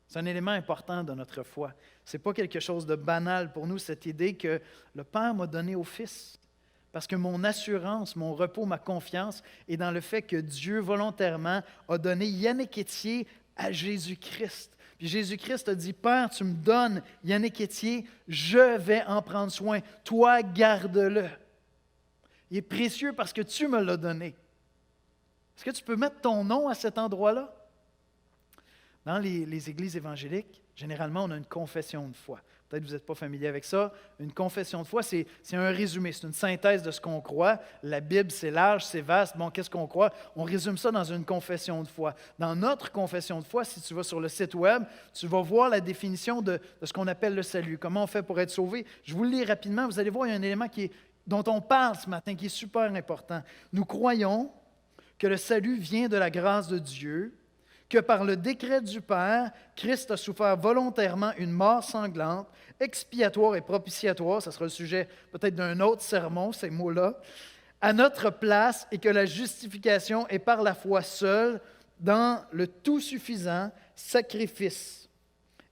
C'est un élément important de notre foi. Ce n'est pas quelque chose de banal pour nous, cette idée que le Père m'a donné au Fils. Parce que mon assurance, mon repos, ma confiance est dans le fait que Dieu volontairement a donné Yannick Étier à Jésus-Christ. Puis Jésus-Christ a dit, « Père, tu me donnes Yannick Étier, je vais en prendre soin. Toi, garde-le. » Il est précieux parce que tu me l'as donné. Est-ce que tu peux mettre ton nom à cet endroit-là? Dans les églises évangéliques, généralement, on a une confession de foi. Peut-être que vous n'êtes pas familier avec ça. Une confession de foi, c'est un résumé, c'est une synthèse de ce qu'on croit. La Bible, c'est large, c'est vaste. Bon, qu'est-ce qu'on croit? On résume ça dans une confession de foi. Dans notre confession de foi, si tu vas sur le site web, tu vas voir la définition de ce qu'on appelle le salut. Comment on fait pour être sauvé? Je vous le lis rapidement. Vous allez voir, il y a un élément dont on parle ce matin qui est super important. Nous croyons que le salut vient de la grâce de Dieu, que par le décret du Père, Christ a souffert volontairement une mort sanglante, expiatoire et propitiatoire, ça sera le sujet peut-être d'un autre sermon, ces mots-là, à notre place, et que la justification est par la foi seule dans le tout suffisant sacrifice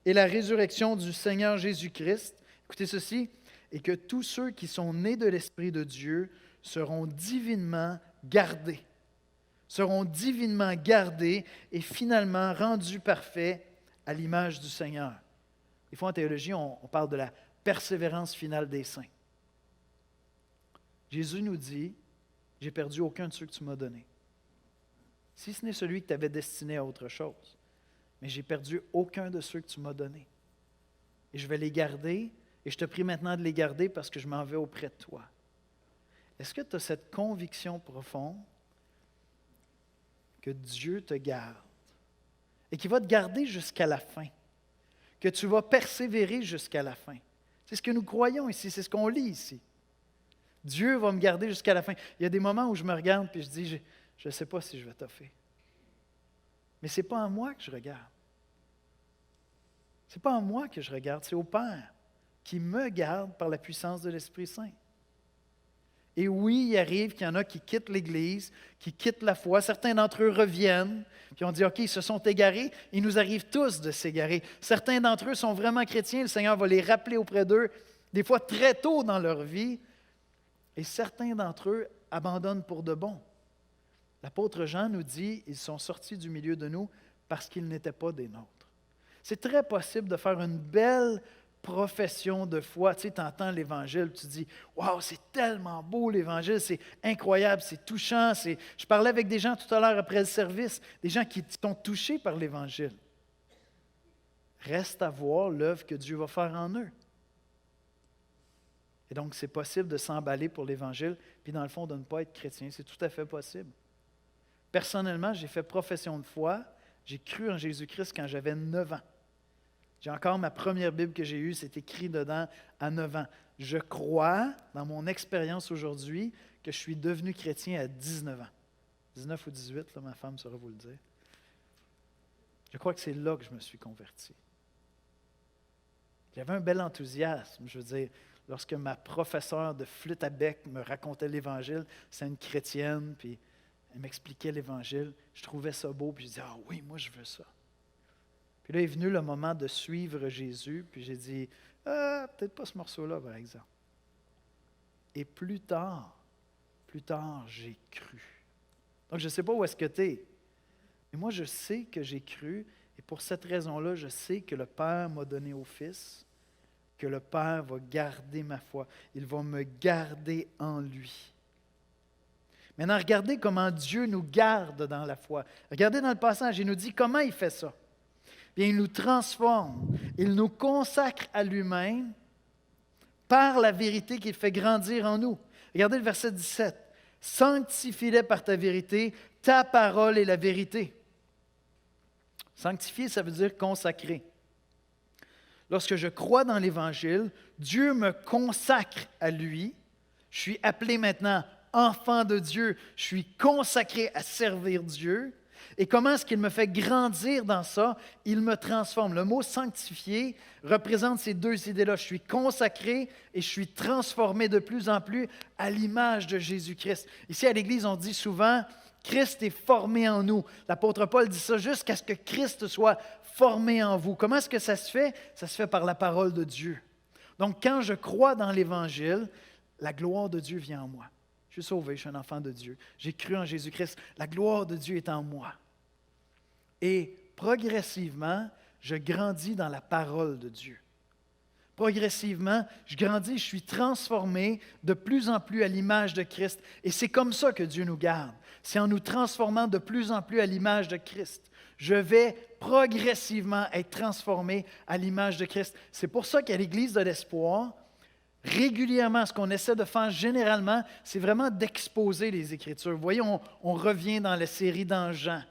et la résurrection du Seigneur Jésus-Christ. Écoutez ceci, et que tous ceux qui sont nés de l'Esprit de Dieu seront divinement gardés et finalement rendus parfaits à l'image du Seigneur. Des fois, en théologie, on parle de la persévérance finale des saints. Jésus nous dit, « J'ai perdu aucun de ceux que tu m'as donnés. Si ce n'est celui que tu avais destiné à autre chose, mais j'ai perdu aucun de ceux que tu m'as donnés. Et je vais les garder, et je te prie maintenant de les garder parce que je m'en vais auprès de toi. » Est-ce que tu as cette conviction profonde que Dieu te garde et qu'il va te garder jusqu'à la fin, que tu vas persévérer jusqu'à la fin? C'est ce que nous croyons ici, c'est ce qu'on lit ici. Dieu va me garder jusqu'à la fin. Il y a des moments où je me regarde et je dis, je ne sais pas si je vais toffer. Mais ce n'est pas en moi que je regarde. Ce n'est pas en moi que je regarde, c'est au Père qui me garde par la puissance de l'Esprit Saint. Et oui, il arrive qu'il y en a qui quittent l'Église, qui quittent la foi. Certains d'entre eux reviennent, puis on dit, OK, ils se sont égarés. Il nous arrive tous de s'égarer. Certains d'entre eux sont vraiment chrétiens. Le Seigneur va les rappeler auprès d'eux, des fois très tôt dans leur vie. Et certains d'entre eux abandonnent pour de bon. L'apôtre Jean nous dit, ils sont sortis du milieu de nous parce qu'ils n'étaient pas des nôtres. C'est très possible de faire une belle profession de foi. Tu sais, tu entends l'Évangile, tu dis « Wow, c'est tellement beau l'Évangile, c'est incroyable, c'est touchant. » Je parlais avec des gens tout à l'heure après le service, des gens qui sont touchés par l'Évangile. Reste à voir l'œuvre que Dieu va faire en eux. Et donc, c'est possible de s'emballer pour l'Évangile, puis dans le fond, de ne pas être chrétien. C'est tout à fait possible. Personnellement, j'ai fait profession de foi. J'ai cru en Jésus-Christ quand j'avais 9 ans. J'ai encore ma première Bible que j'ai eue, c'est écrit dedans à 9 ans. Je crois, dans mon expérience aujourd'hui, que je suis devenu chrétien à 19 ans. 19 ou 18, là, ma femme saura vous le dire. Je crois que c'est là que je me suis converti. J'avais un bel enthousiasme, je veux dire, lorsque ma professeure de flûte à bec me racontait l'Évangile, c'est une chrétienne, puis elle m'expliquait l'Évangile, je trouvais ça beau, puis je disais, « Ah oui, moi je veux ça. » Puis là est venu le moment de suivre Jésus, puis j'ai dit, peut-être pas ce morceau-là, par exemple. Et plus tard, j'ai cru. Donc, je ne sais pas où est-ce que tu es, mais moi, je sais que j'ai cru, et pour cette raison-là, je sais que le Père m'a donné au Fils, que le Père va garder ma foi. Il va me garder en lui. Maintenant, regardez comment Dieu nous garde dans la foi. Regardez dans le passage, il nous dit comment il fait ça. Bien, il nous transforme, il nous consacre à lui-même par la vérité qu'il fait grandir en nous. Regardez le verset 17. « Sanctifie-les par ta vérité, ta parole est la vérité. » Sanctifier, ça veut dire consacrer. Lorsque je crois dans l'Évangile, Dieu me consacre à lui. Je suis appelé maintenant enfant de Dieu. Je suis consacré à servir Dieu. Et comment est-ce qu'il me fait grandir dans ça? Il me transforme. Le mot sanctifié représente ces deux idées-là. Je suis consacré et je suis transformé de plus en plus à l'image de Jésus-Christ. Ici à l'Église, on dit souvent, Christ est formé en nous. L'apôtre Paul dit ça jusqu'à ce que Christ soit formé en vous. Comment est-ce que ça se fait? Ça se fait par la parole de Dieu. Donc, quand je crois dans l'Évangile, la gloire de Dieu vient en moi. Je suis sauvé, je suis un enfant de Dieu. J'ai cru en Jésus-Christ. La gloire de Dieu est en moi. Et progressivement, je grandis dans la parole de Dieu. Progressivement, je grandis, je suis transformé de plus en plus à l'image de Christ. Et c'est comme ça que Dieu nous garde. C'est en nous transformant de plus en plus à l'image de Christ. Je vais progressivement être transformé à l'image de Christ. C'est pour ça qu'à l'Église de l'Espoir, régulièrement, ce qu'on essaie de faire généralement, c'est vraiment d'exposer les Écritures. Vous voyez, on revient dans la série dans Jean.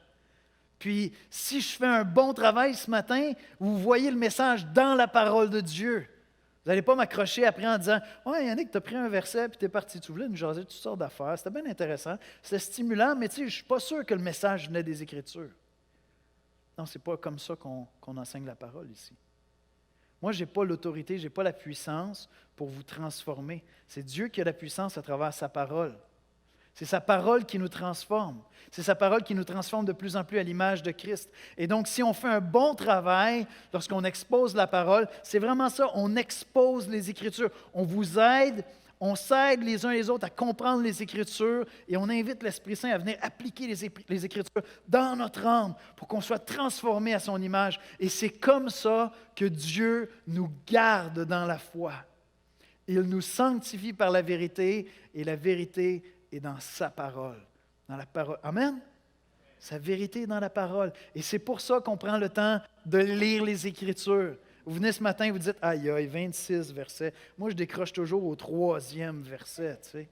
Puis, si je fais un bon travail ce matin, vous voyez le message dans la parole de Dieu. Vous n'allez pas m'accrocher après en disant « Ouais, Yannick, tu as pris un verset puis tu es parti. Tu voulais nous jaser de toutes sortes d'affaires. C'était bien intéressant. C'était stimulant, mais tu sais, je ne suis pas sûr que le message venait des Écritures. » Non, ce n'est pas comme ça qu'on enseigne la parole ici. Moi, je n'ai pas l'autorité, je n'ai pas la puissance pour vous transformer. C'est Dieu qui a la puissance à travers sa parole. C'est sa parole qui nous transforme. C'est sa parole qui nous transforme de plus en plus à l'image de Christ. Et donc, si on fait un bon travail lorsqu'on expose la parole, c'est vraiment ça, on expose les Écritures. On vous aide, on s'aide les uns les autres à comprendre les Écritures et on invite l'Esprit Saint à venir appliquer les Écritures dans notre âme pour qu'on soit transformé à son image. Et c'est comme ça que Dieu nous garde dans la foi. Il nous sanctifie par la vérité et la vérité est dans sa parole. Dans la parole. Amen? Sa vérité est dans la parole. Et c'est pour ça qu'on prend le temps de lire les Écritures. Vous venez ce matin et vous dites, aïe, aïe, 26 versets. Moi, je décroche toujours au 3e verset, tu sais.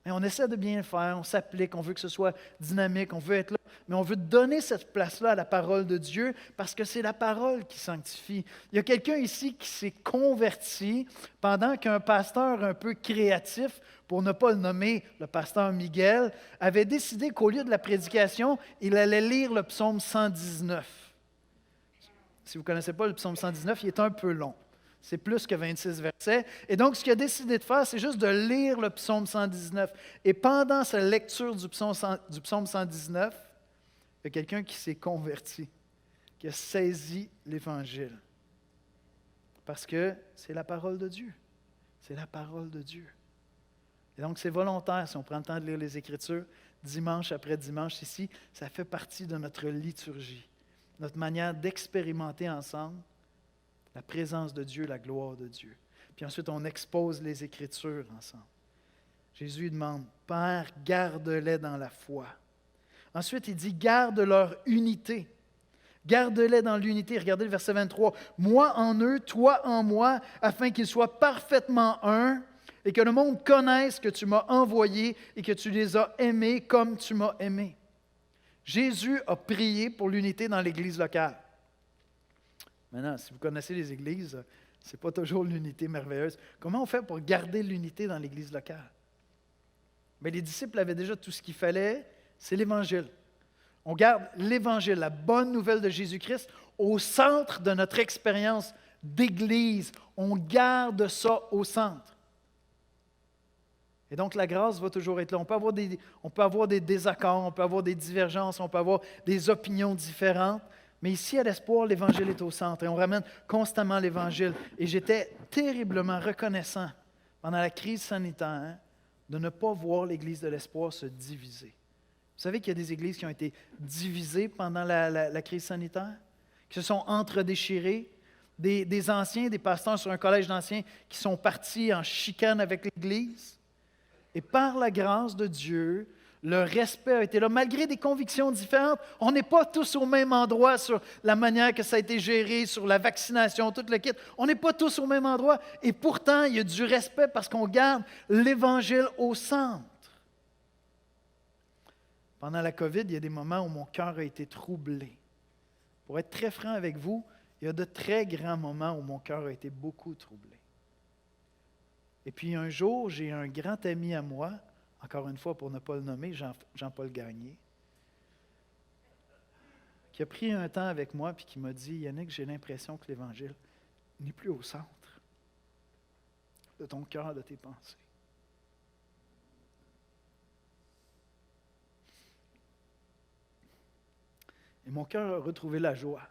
Mais on essaie de bien le faire, on s'applique, on veut que ce soit dynamique, on veut être là, mais on veut donner cette place-là à la parole de Dieu parce que c'est la parole qui sanctifie. Il y a quelqu'un ici qui s'est converti pendant qu'un pasteur un peu créatif, pour ne pas le nommer le pasteur Miguel, avait décidé qu'au lieu de la prédication, il allait lire le psaume 119. Si vous ne connaissez pas le psaume 119, il est un peu long. C'est plus que 26 versets. Et donc, ce qu'il a décidé de faire, c'est juste de lire le psaume 119. Et pendant sa lecture du psaume 119, il y a quelqu'un qui s'est converti, qui a saisi l'Évangile. Parce que c'est la parole de Dieu. C'est la parole de Dieu. Et donc, c'est volontaire si on prend le temps de lire les Écritures, dimanche après dimanche ici, ça fait partie de notre liturgie, notre manière d'expérimenter ensemble la présence de Dieu, la gloire de Dieu. Puis ensuite, on expose les Écritures ensemble. Jésus demande, « Père, garde-les dans la foi. » Ensuite, il dit, « Garde leur unité. » Garde-les dans l'unité. Regardez le verset 23. « Moi en eux, toi en moi, afin qu'ils soient parfaitement un, et que le monde connaisse que tu m'as envoyé et que tu les as aimés comme tu m'as aimé. » Jésus a prié pour l'unité dans l'Église locale. Maintenant, si vous connaissez les églises, ce n'est pas toujours l'unité merveilleuse. Comment on fait pour garder l'unité dans l'Église locale? Bien, les disciples avaient déjà tout ce qu'il fallait, c'est l'Évangile. On garde l'Évangile, la bonne nouvelle de Jésus-Christ, au centre de notre expérience d'Église. On garde ça au centre. Et donc, la grâce va toujours être là. On peut avoir des désaccords, on peut avoir des divergences, on peut avoir des opinions différentes. Mais ici, à l'Espoir, l'Évangile est au centre et on ramène constamment l'Évangile. Et j'étais terriblement reconnaissant pendant la crise sanitaire, de ne pas voir l'Église de l'Espoir se diviser. Vous savez qu'il y a des églises qui ont été divisées pendant la crise sanitaire, qui se sont entredéchirées, des anciens, des pasteurs sur un collège d'anciens qui sont partis en chicane avec l'Église. Et par la grâce de Dieu, le respect a été là. Malgré des convictions différentes, on n'est pas tous au même endroit sur la manière que ça a été géré, sur la vaccination, tout le kit. On n'est pas tous au même endroit. Et pourtant, il y a du respect parce qu'on garde l'Évangile au centre. Pendant la COVID, il y a des moments où mon cœur a été troublé. Pour être très franc avec vous, il y a de très grands moments où mon cœur a été beaucoup troublé. Et puis un jour, j'ai un grand ami à moi, encore une fois pour ne pas le nommer, Jean-Paul Gagné, qui a pris un temps avec moi et qui m'a dit, Yannick, j'ai l'impression que l'Évangile n'est plus au centre de ton cœur, de tes pensées. Et mon cœur a retrouvé la joie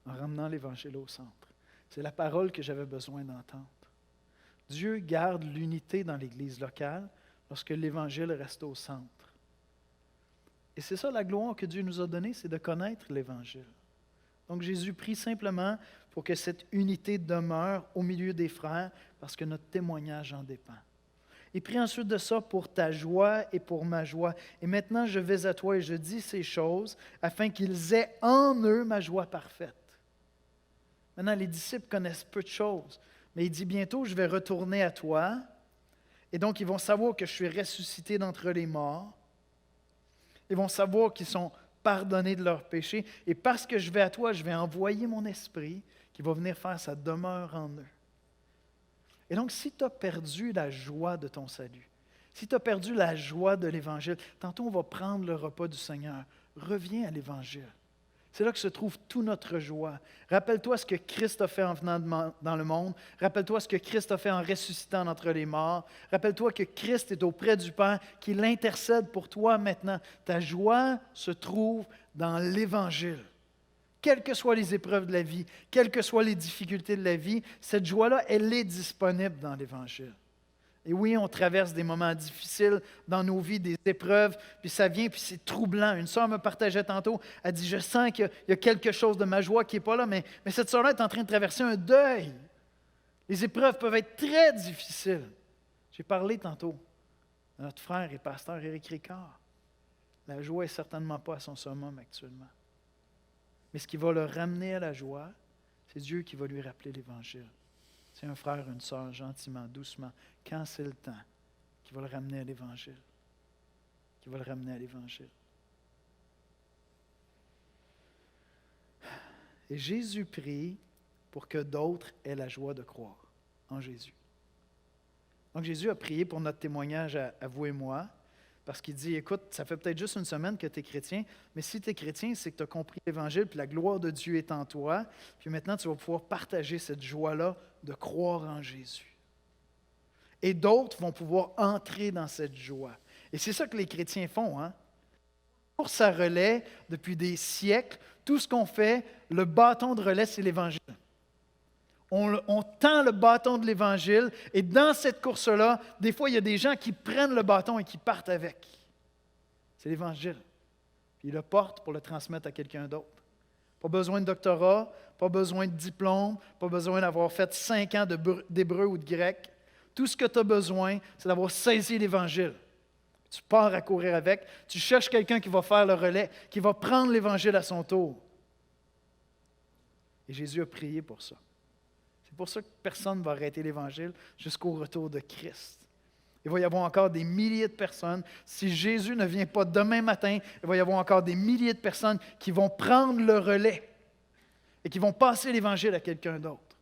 en ramenant l'Évangile au centre. C'est la parole que j'avais besoin d'entendre. Dieu garde l'unité dans l'Église locale lorsque l'Évangile reste au centre. Et c'est ça la gloire que Dieu nous a donnée, c'est de connaître l'Évangile. Donc Jésus prie simplement pour que cette unité demeure au milieu des frères parce que notre témoignage en dépend. Il prie ensuite de ça pour ta joie et pour ma joie. Et maintenant, je vais à toi et je dis ces choses afin qu'ils aient en eux ma joie parfaite. Maintenant, les disciples connaissent peu de choses, mais il dit bientôt, je vais retourner à toi. Et donc, ils vont savoir que je suis ressuscité d'entre les morts. Ils vont savoir qu'ils sont pardonnés de leurs péchés. Et parce que je vais à toi, je vais envoyer mon esprit qui va venir faire sa demeure en eux. Et donc, si tu as perdu la joie de ton salut, si tu as perdu la joie de l'Évangile, tantôt on va prendre le repas du Seigneur. Reviens à l'Évangile. C'est là que se trouve toute notre joie. Rappelle-toi ce que Christ a fait en venant dans le monde. Rappelle-toi ce que Christ a fait en ressuscitant d'entre les morts. Rappelle-toi que Christ est auprès du Père, qu'il intercède pour toi maintenant. Ta joie se trouve dans l'Évangile. Quelles que soient les épreuves de la vie, quelles que soient les difficultés de la vie, cette joie-là, elle est disponible dans l'Évangile. Et oui, on traverse des moments difficiles dans nos vies, des épreuves, puis ça vient, puis c'est troublant. Une sœur me partageait tantôt, elle dit, je sens qu'il y a quelque chose de ma joie qui n'est pas là, mais cette sœur-là est en train de traverser un deuil. Les épreuves peuvent être très difficiles. J'ai parlé tantôt de notre frère et pasteur Éric Ricard. La joie n'est certainement pas à son summum actuellement. Mais ce qui va le ramener à la joie, c'est Dieu qui va lui rappeler l'Évangile. C'est un frère, une sœur, gentiment, doucement, quand c'est le temps, qui va le ramener à l'Évangile. Qui va le ramener à l'Évangile. Et Jésus prie pour que d'autres aient la joie de croire en Jésus. Donc Jésus a prié pour notre témoignage à vous et moi, parce qu'il dit, écoute, ça fait peut-être juste une semaine que tu es chrétien, mais si tu es chrétien, c'est que tu as compris l'Évangile, puis la gloire de Dieu est en toi, puis maintenant tu vas pouvoir partager cette joie-là de croire en Jésus. Et d'autres vont pouvoir entrer dans cette joie. Et c'est ça que les chrétiens font, hein? Pour ça relais, depuis des siècles, tout ce qu'on fait, le bâton de relais, c'est l'Évangile. On tend le bâton de l'Évangile et dans cette course-là, des fois, il y a des gens qui prennent le bâton et qui partent avec. C'est l'Évangile. Puis ils le portent pour le transmettre à quelqu'un d'autre. Pas besoin de doctorat, pas besoin de diplôme, pas besoin d'avoir fait 5 ans d'hébreu ou de grec. Tout ce que tu as besoin, c'est d'avoir saisi l'Évangile. Tu pars à courir avec, tu cherches quelqu'un qui va faire le relais, qui va prendre l'Évangile à son tour. Et Jésus a prié pour ça. C'est pour ça que personne ne va arrêter l'Évangile jusqu'au retour de Christ. Il va y avoir encore des milliers de personnes. Si Jésus ne vient pas demain matin, il va y avoir encore des milliers de personnes qui vont prendre le relais et qui vont passer l'Évangile à quelqu'un d'autre.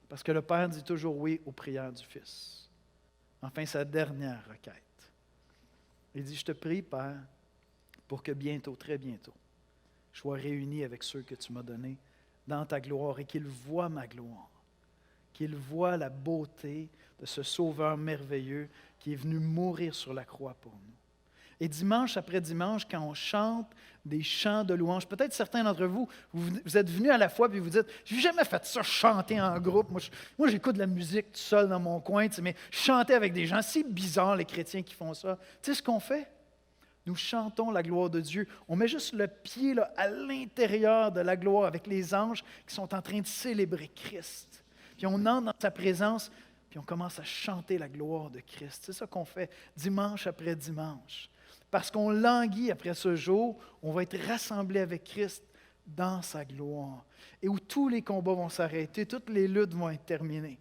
Parce que le Père dit toujours oui aux prières du Fils. Enfin, sa dernière requête. Il dit, je te prie, Père, pour que bientôt, très bientôt, je sois réuni avec ceux que tu m'as donnés dans ta gloire et qu'ils voient ma gloire. Qu'ils voient la beauté de ce Sauveur merveilleux qui est venu mourir sur la croix pour nous. Et dimanche après dimanche, quand on chante des chants de louange, peut-être certains d'entre vous, vous êtes venus à la fois et vous dites, « J'ai jamais fait ça, chanter en groupe. Moi, j'écoute de la musique tout seul dans mon coin, mais chanter avec des gens, c'est bizarre les chrétiens qui font ça. » Tu sais ce qu'on fait? Nous chantons la gloire de Dieu. On met juste le pied là, à l'intérieur de la gloire avec les anges qui sont en train de célébrer Christ. Puis on entre dans sa présence, puis on commence à chanter la gloire de Christ. C'est ça qu'on fait dimanche après dimanche. Parce qu'on languit après ce jour, on va être rassemblés avec Christ dans sa gloire. Et où tous les combats vont s'arrêter, toutes les luttes vont être terminées.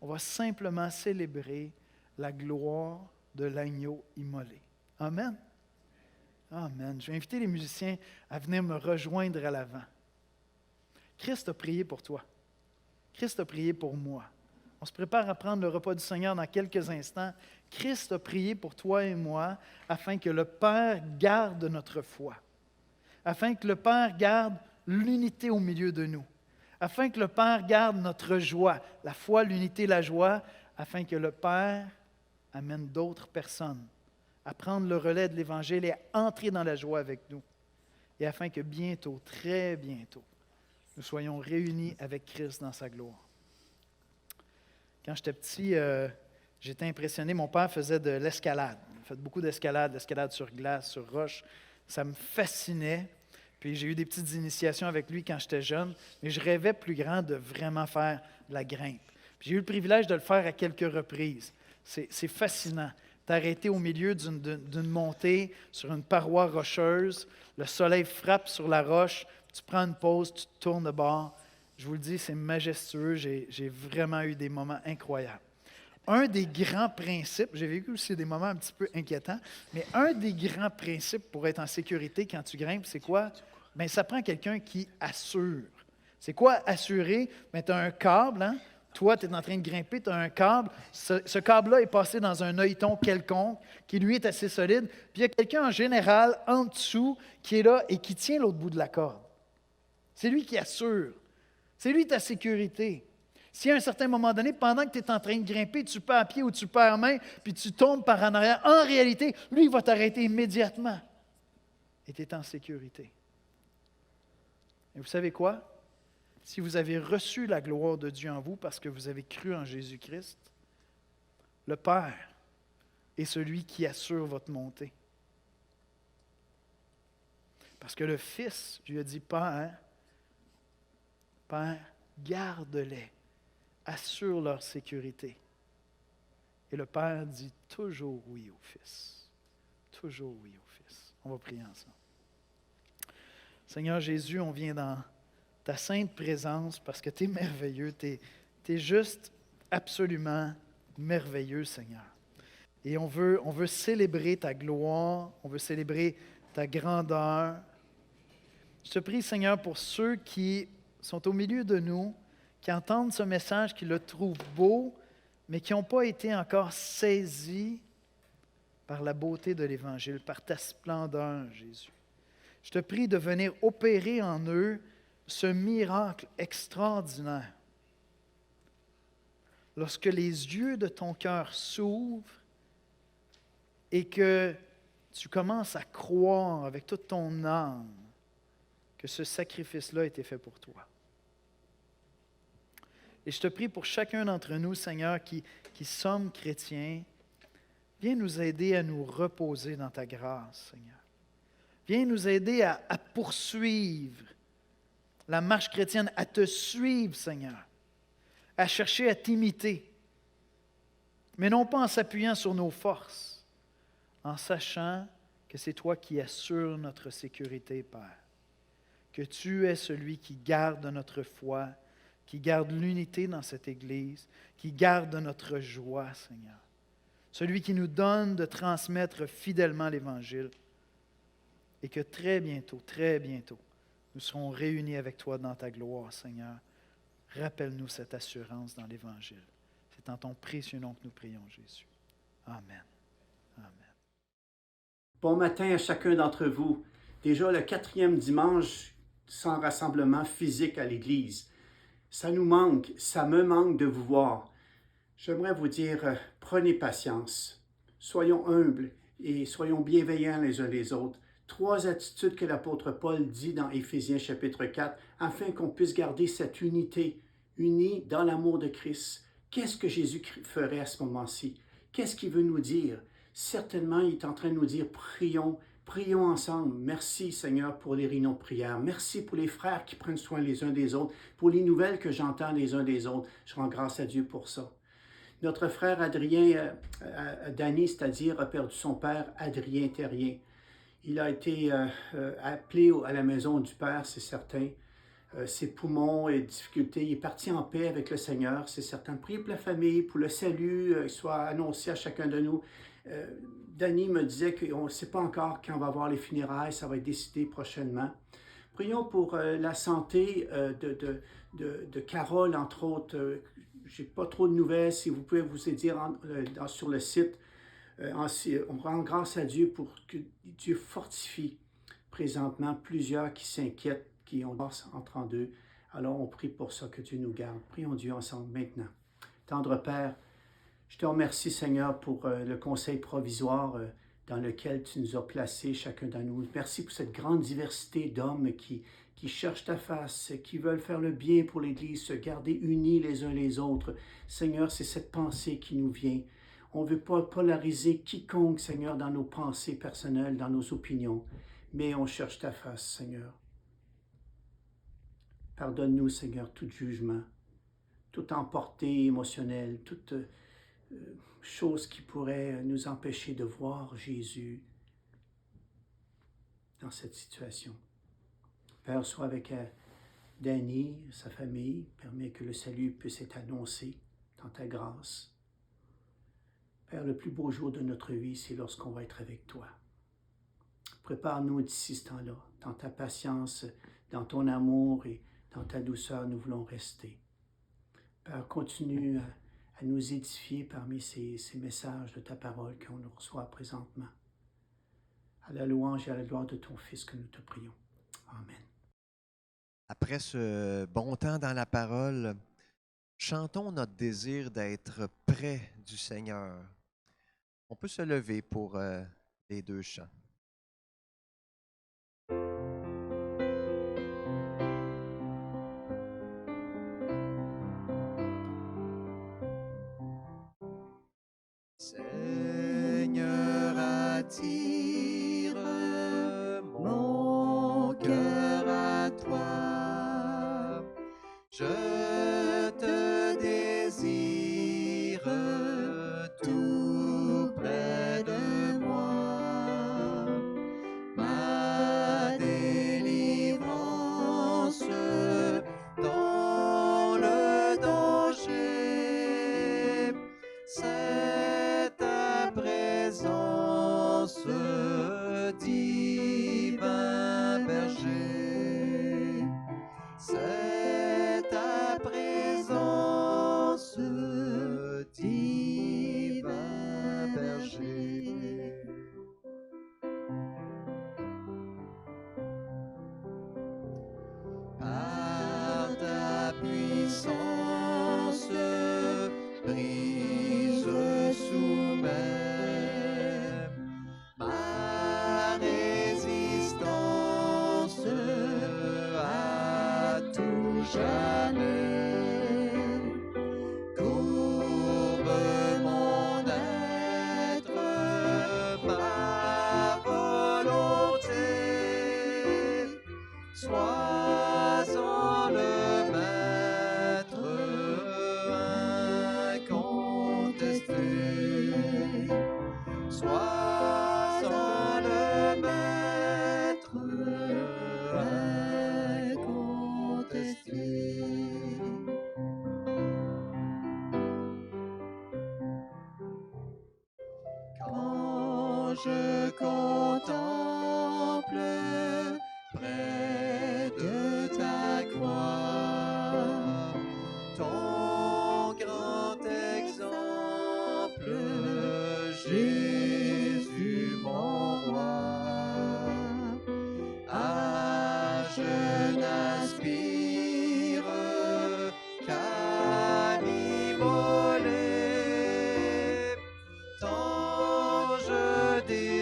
On va simplement célébrer la gloire de l'agneau immolé. Amen. Amen. Je vais inviter les musiciens à venir me rejoindre à l'avant. Christ a prié pour toi. Christ a prié pour moi. On se prépare à prendre le repas du Seigneur dans quelques instants. Christ a prié pour toi et moi afin que le Père garde notre foi, afin que le Père garde l'unité au milieu de nous, afin que le Père garde notre joie, la foi, l'unité, la joie, afin que le Père amène d'autres personnes à prendre le relais de l'Évangile et à entrer dans la joie avec nous, et afin que bientôt, très bientôt, nous soyons réunis avec Christ dans sa gloire. Quand j'étais petit, j'étais impressionné. Mon père faisait de l'escalade. Il fait beaucoup d'escalade, l'escalade sur glace, sur roche. Ça me fascinait. Puis j'ai eu des petites initiations avec lui quand j'étais jeune, mais je rêvais plus grand de vraiment faire de la grimpe. Puis j'ai eu le privilège de le faire à quelques reprises. C'est fascinant. T'arrêter au milieu d'une montée sur une paroi rocheuse, le soleil frappe sur la roche, tu prends une pause, tu te tournes de bord. Je vous le dis, c'est majestueux. J'ai vraiment eu des moments incroyables. Un des grands principes, j'ai vécu aussi des moments un petit peu inquiétants, mais un des grands principes pour être en sécurité quand tu grimpes, c'est quoi? Bien, ça prend quelqu'un qui assure. C'est quoi assurer? Bien, tu as un câble, hein? Toi, tu es en train de grimper, tu as un câble. Ce câble-là est passé dans un œilleton quelconque qui, lui, est assez solide. Puis il y a quelqu'un en général en dessous qui est là et qui tient l'autre bout de la corde. C'est lui qui assure. C'est lui ta sécurité. Si à un certain moment donné, pendant que tu es en train de grimper, tu perds à pied ou tu perds main, puis tu tombes par en arrière, en réalité, lui, il va t'arrêter immédiatement. Et tu es en sécurité. Et vous savez quoi? Si vous avez reçu la gloire de Dieu en vous parce que vous avez cru en Jésus-Christ, le Père est celui qui assure votre montée. Parce que le Fils lui a dit, Père, garde-les, assure leur sécurité. Et le Père dit toujours oui au Fils. Toujours oui au Fils. On va prier ensemble. Seigneur Jésus, on vient dans ta sainte présence parce que tu es merveilleux. Tu es juste absolument merveilleux, Seigneur. Et on veut célébrer ta gloire, on veut célébrer ta grandeur. Je te prie, Seigneur, pour ceux qui sont au milieu de nous, qui entendent ce message, qui le trouvent beau, mais qui n'ont pas été encore saisis par la beauté de l'Évangile, par ta splendeur, Jésus. Je te prie de venir opérer en eux ce miracle extraordinaire. Lorsque les yeux de ton cœur s'ouvrent et que tu commences à croire avec toute ton âme que ce sacrifice-là a été fait pour toi. Et je te prie pour chacun d'entre nous, Seigneur, qui sommes chrétiens, viens nous aider à nous reposer dans ta grâce, Seigneur. Viens nous aider à poursuivre la marche chrétienne, à te suivre, Seigneur, à chercher à t'imiter, mais non pas en s'appuyant sur nos forces, en sachant que c'est toi qui assures notre sécurité, Père, que tu es celui qui garde notre foi, qui garde l'unité dans cette Église, qui garde notre joie, Seigneur, celui qui nous donne de transmettre fidèlement l'Évangile, et que très bientôt, nous serons réunis avec toi dans ta gloire, Seigneur. Rappelle-nous cette assurance dans l'Évangile. C'est en ton précieux nom que nous prions, Jésus. Amen. Amen. Bon matin à chacun d'entre vous. Déjà le 4e dimanche sans rassemblement physique à l'Église. Ça nous manque, ça me manque de vous voir. J'aimerais vous dire, prenez patience, soyons humbles et soyons bienveillants les uns les autres. 3 attitudes que l'apôtre Paul dit dans Éphésiens chapitre 4, afin qu'on puisse garder cette unité, unie dans l'amour de Christ. Qu'est-ce que Jésus ferait à ce moment-ci? Qu'est-ce qu'il veut nous dire? Certainement, il est en train de nous dire, prions, prions ensemble. Merci Seigneur pour les réunions de prière. Merci pour les frères qui prennent soin les uns des autres, pour les nouvelles que j'entends les uns des autres. Je rends grâce à Dieu pour ça. Notre frère Adrien, Danny, c'est-à-dire, a perdu son père, Adrien Terrien. Il a été appelé à la maison du Père, c'est certain. Ses poumons et difficultés, il est parti en paix avec le Seigneur, c'est certain. Priez pour la famille, pour le salut, soit annoncé à chacun de nous. Danny me disait qu'on ne sait pas encore quand on va avoir les funérailles, ça va être décidé prochainement. Prions pour la santé de Carole, entre autres. Je n'ai pas trop de nouvelles, si vous pouvez vous dire sur le site. On rend grâce à Dieu pour que Dieu fortifie présentement plusieurs qui s'inquiètent, qui ont entre en deux. Alors on prie pour ça, que Dieu nous garde. Prions Dieu ensemble maintenant. Tendre Père, je te remercie Seigneur pour le conseil provisoire dans lequel tu nous as placés, chacun de nous. Merci pour cette grande diversité d'hommes qui cherchent ta face, qui veulent faire le bien pour l'Église, se garder unis les uns les autres. Seigneur, c'est cette pensée qui nous vient. On ne veut pas polariser quiconque, Seigneur, dans nos pensées personnelles, dans nos opinions, mais on cherche ta face, Seigneur. Pardonne-nous, Seigneur, tout jugement, toute emportée émotionnelle, toute chose qui pourrait nous empêcher de voir Jésus dans cette situation. Père, sois avec Danny, sa famille, permets que le salut puisse être annoncé dans ta grâce. Père, le plus beau jour de notre vie, c'est lorsqu'on va être avec toi. Prépare-nous d'ici ce temps-là, dans ta patience, dans ton amour et dans ta douceur, nous voulons rester. Père, continue à nous édifier parmi ces messages de ta parole qu'on reçoit présentement. À la louange et à la gloire de ton Fils que nous te prions. Amen. Après ce bon temps dans la parole, chantons notre désir d'être près du Seigneur. On peut se lever pour les 2 chants. Seigneur, attire mon cœur à toi. Je te désire tout près de moi. Ma délivrance dans le danger, c'est ta présence, divin berger. C'est ta présence, divin berger. Par ta puissance, brise soumets ma résistance à tout jamais. Courbe mon être, ma volonté, sois-en le maître incontesté. Sois-en le maître incontesté. Quand je contemple près de ta croix ton grand exemple, Jésus mon roi, je n'aspire qu'à m'immoler, tant je désire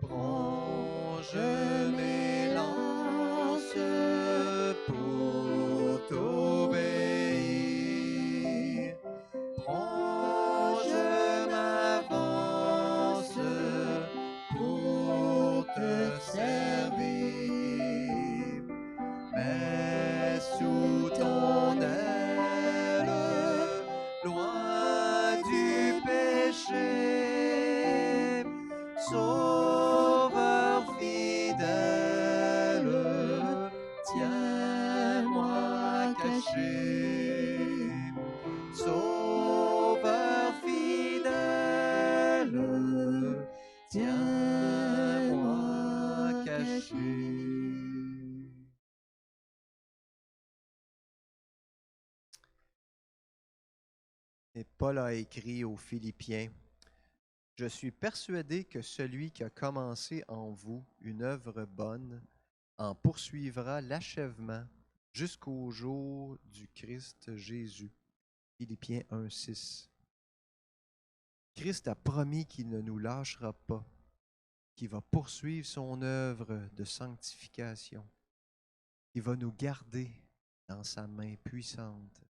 Prends, je m'élance pour t'obéir. Prends, je m'avance pour te servir. Mais sous ton aile, loin du péché, Sauveur fidèle, tiens-moi caché. Sauveur fidèle, tiens-moi caché. Et Paul a écrit aux Philippiens: Je suis persuadé que celui qui a commencé en vous une œuvre bonne en poursuivra l'achèvement jusqu'au jour du Christ Jésus. Philippiens 1,6. Christ a promis qu'il ne nous lâchera pas, qu'il va poursuivre son œuvre de sanctification, qu'il va nous garder dans sa main puissante.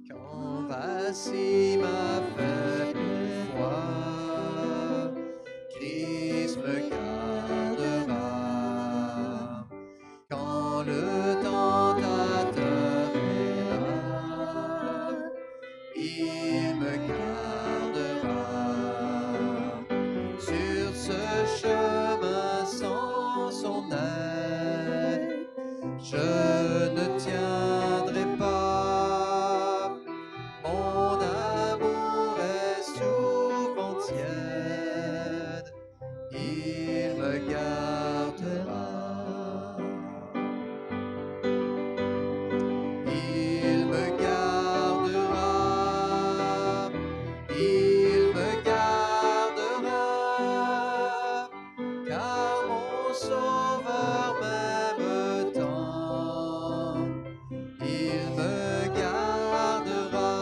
Quand vacille ma faible foi, Christ me gardera. Quand le tentateur est là, il me gardera. Sur ce chemin sans son aide, je ne tiendrai pas. Mon amour est souvent tiède, il me gardera. Il me gardera, il me gardera, car mon Sauveur m'aime tant. Il me gardera,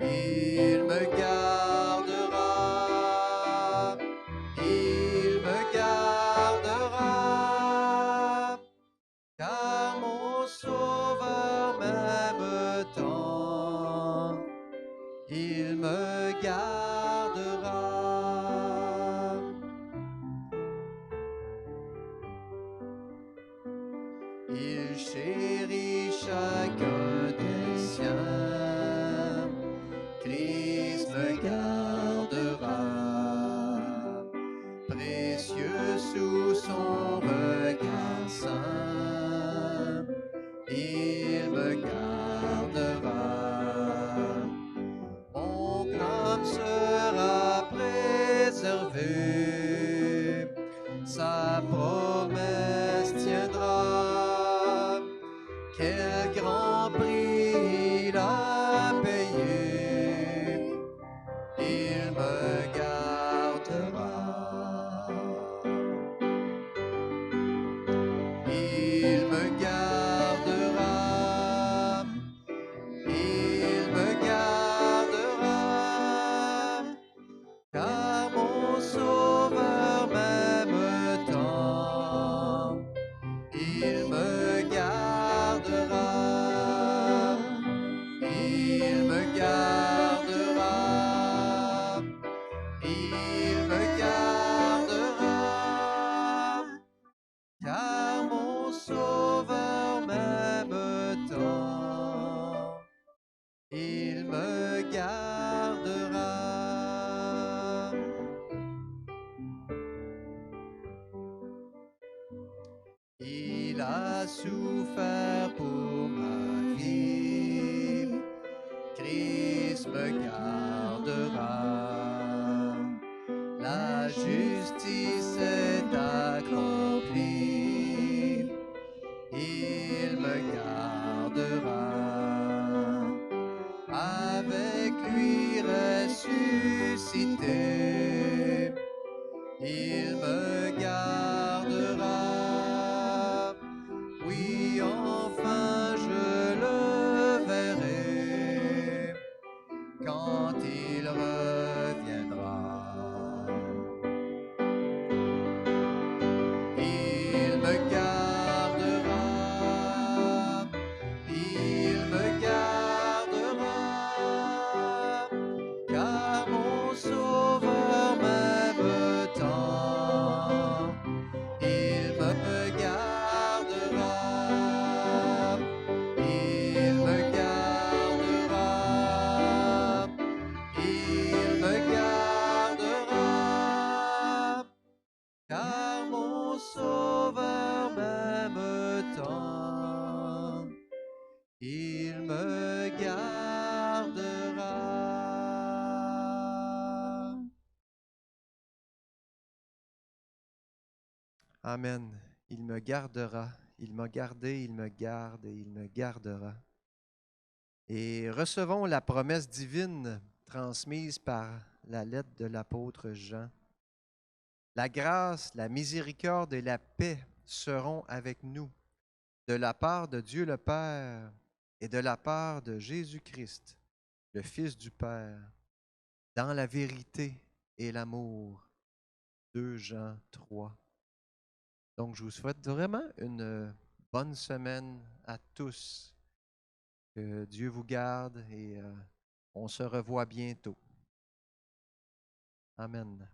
il me gardera, il me gardera, car mon Sauveur m'aime tant. Il me gardera. Il chérit chacun des siens, Christ me gardera, précieux sous son regard saint, il me gardera. Mon âme sera préservée, sa promesse tiendra. Quel grand prix il a payé, il me gardera. Il me gardera, il me gardera, car mon Sauveur m'aime tant. Il me gardera, il me gardera, il me gardera, car mon Sauveur m'aime tant. Il me gardera. Il a souffert pour ma vie, Christ me gardera. La justice est accomplie, il me gardera. avec lui ressuscité. Il me gardera, oui, enfin je le verrai quand il reviendra. Il me gardera, il me gardera, car mon Sauveur m'aime tant. Il me gardera, il me gardera, il me gardera, car mon Sauveur m'aime tant. Il me gardera. Amen. Il me gardera. Il m'a gardé, il me garde et il me gardera. Et recevons la promesse divine transmise par la lettre de l'apôtre Jean. La grâce, la miséricorde et la paix seront avec nous de la part de Dieu le Père et de la part de Jésus-Christ, le Fils du Père, dans la vérité et l'amour. 2 Jean 3. Donc, je vous souhaite vraiment une bonne semaine à tous. Que Dieu vous garde et on se revoit bientôt. Amen.